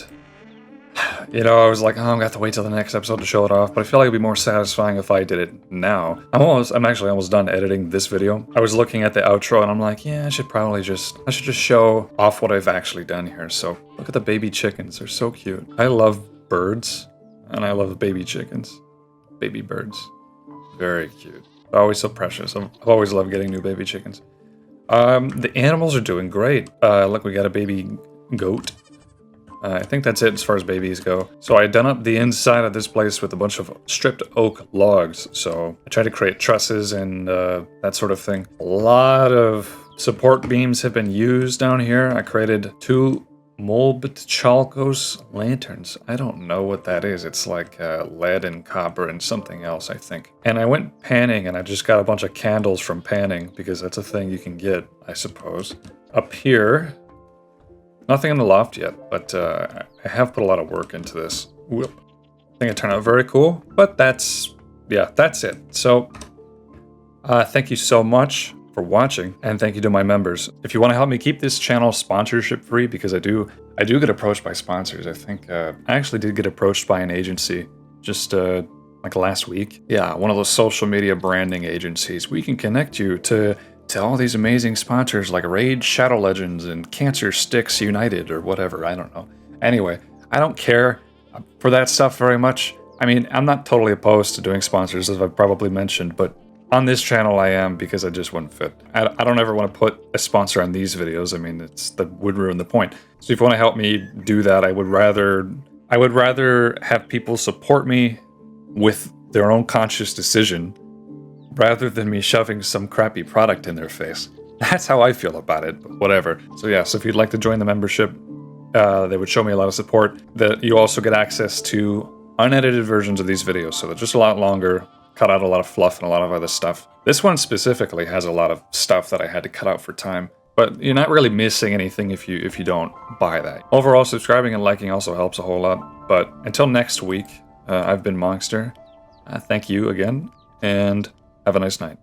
you know, I was like, oh, I'm gonna have to wait till the next episode to show it off, but I feel like it'd be more satisfying if I did it now. I'm actually almost done editing this video. I was looking at the outro and I'm like, yeah, I should just show off what I've actually done here. So look at the baby chickens, they're so cute. I love birds, and I love baby chickens. Baby birds. Very cute. They're always so precious. I've always loved getting new baby chickens. The animals are doing great. Look, we got a baby goat. I think that's it as far as babies go. So I done up the inside of this place with a bunch of stripped oak logs. So I tried to create trusses and that sort of thing. A lot of support beams have been used down here. I created 2 Molbchalkos lanterns. I don't know what that is. It's like lead and copper and something else, I think. And I went panning and I just got a bunch of candles from panning because that's a thing you can get, I suppose. Up here, nothing in the loft yet, but I have put a lot of work into this. Whoop. I think it turned out very cool, but that's it. So thank you so much for watching, and thank you to my members. If you want to help me keep this channel sponsorship free, because I do get approached by sponsors. I think I actually did get approached by an agency just like last week. Yeah, one of those social media branding agencies. We can connect you to all these amazing sponsors like Raid Shadow Legends and Cancer Sticks United or whatever. I don't know. Anyway, I don't care for that stuff very much. I mean, I'm not totally opposed to doing sponsors, as I've probably mentioned, but on this channel I am because I just wouldn't fit. I don't ever want to put a sponsor on these videos. I mean, that would ruin the point. So if you want to help me do that, I would rather have people support me with their own conscious decision rather than me shoving some crappy product in their face. That's how I feel about it, but whatever. So yeah, so if you'd like to join the membership, they would show me a lot of support. That you also get access to unedited versions of these videos, so they're just a lot longer, cut out a lot of fluff and a lot of other stuff. This one specifically has a lot of stuff that I had to cut out for time, but you're not really missing anything if you don't buy that. Overall, subscribing and liking also helps a whole lot, but until next week, I've been Monster. Thank you again, and have a nice night.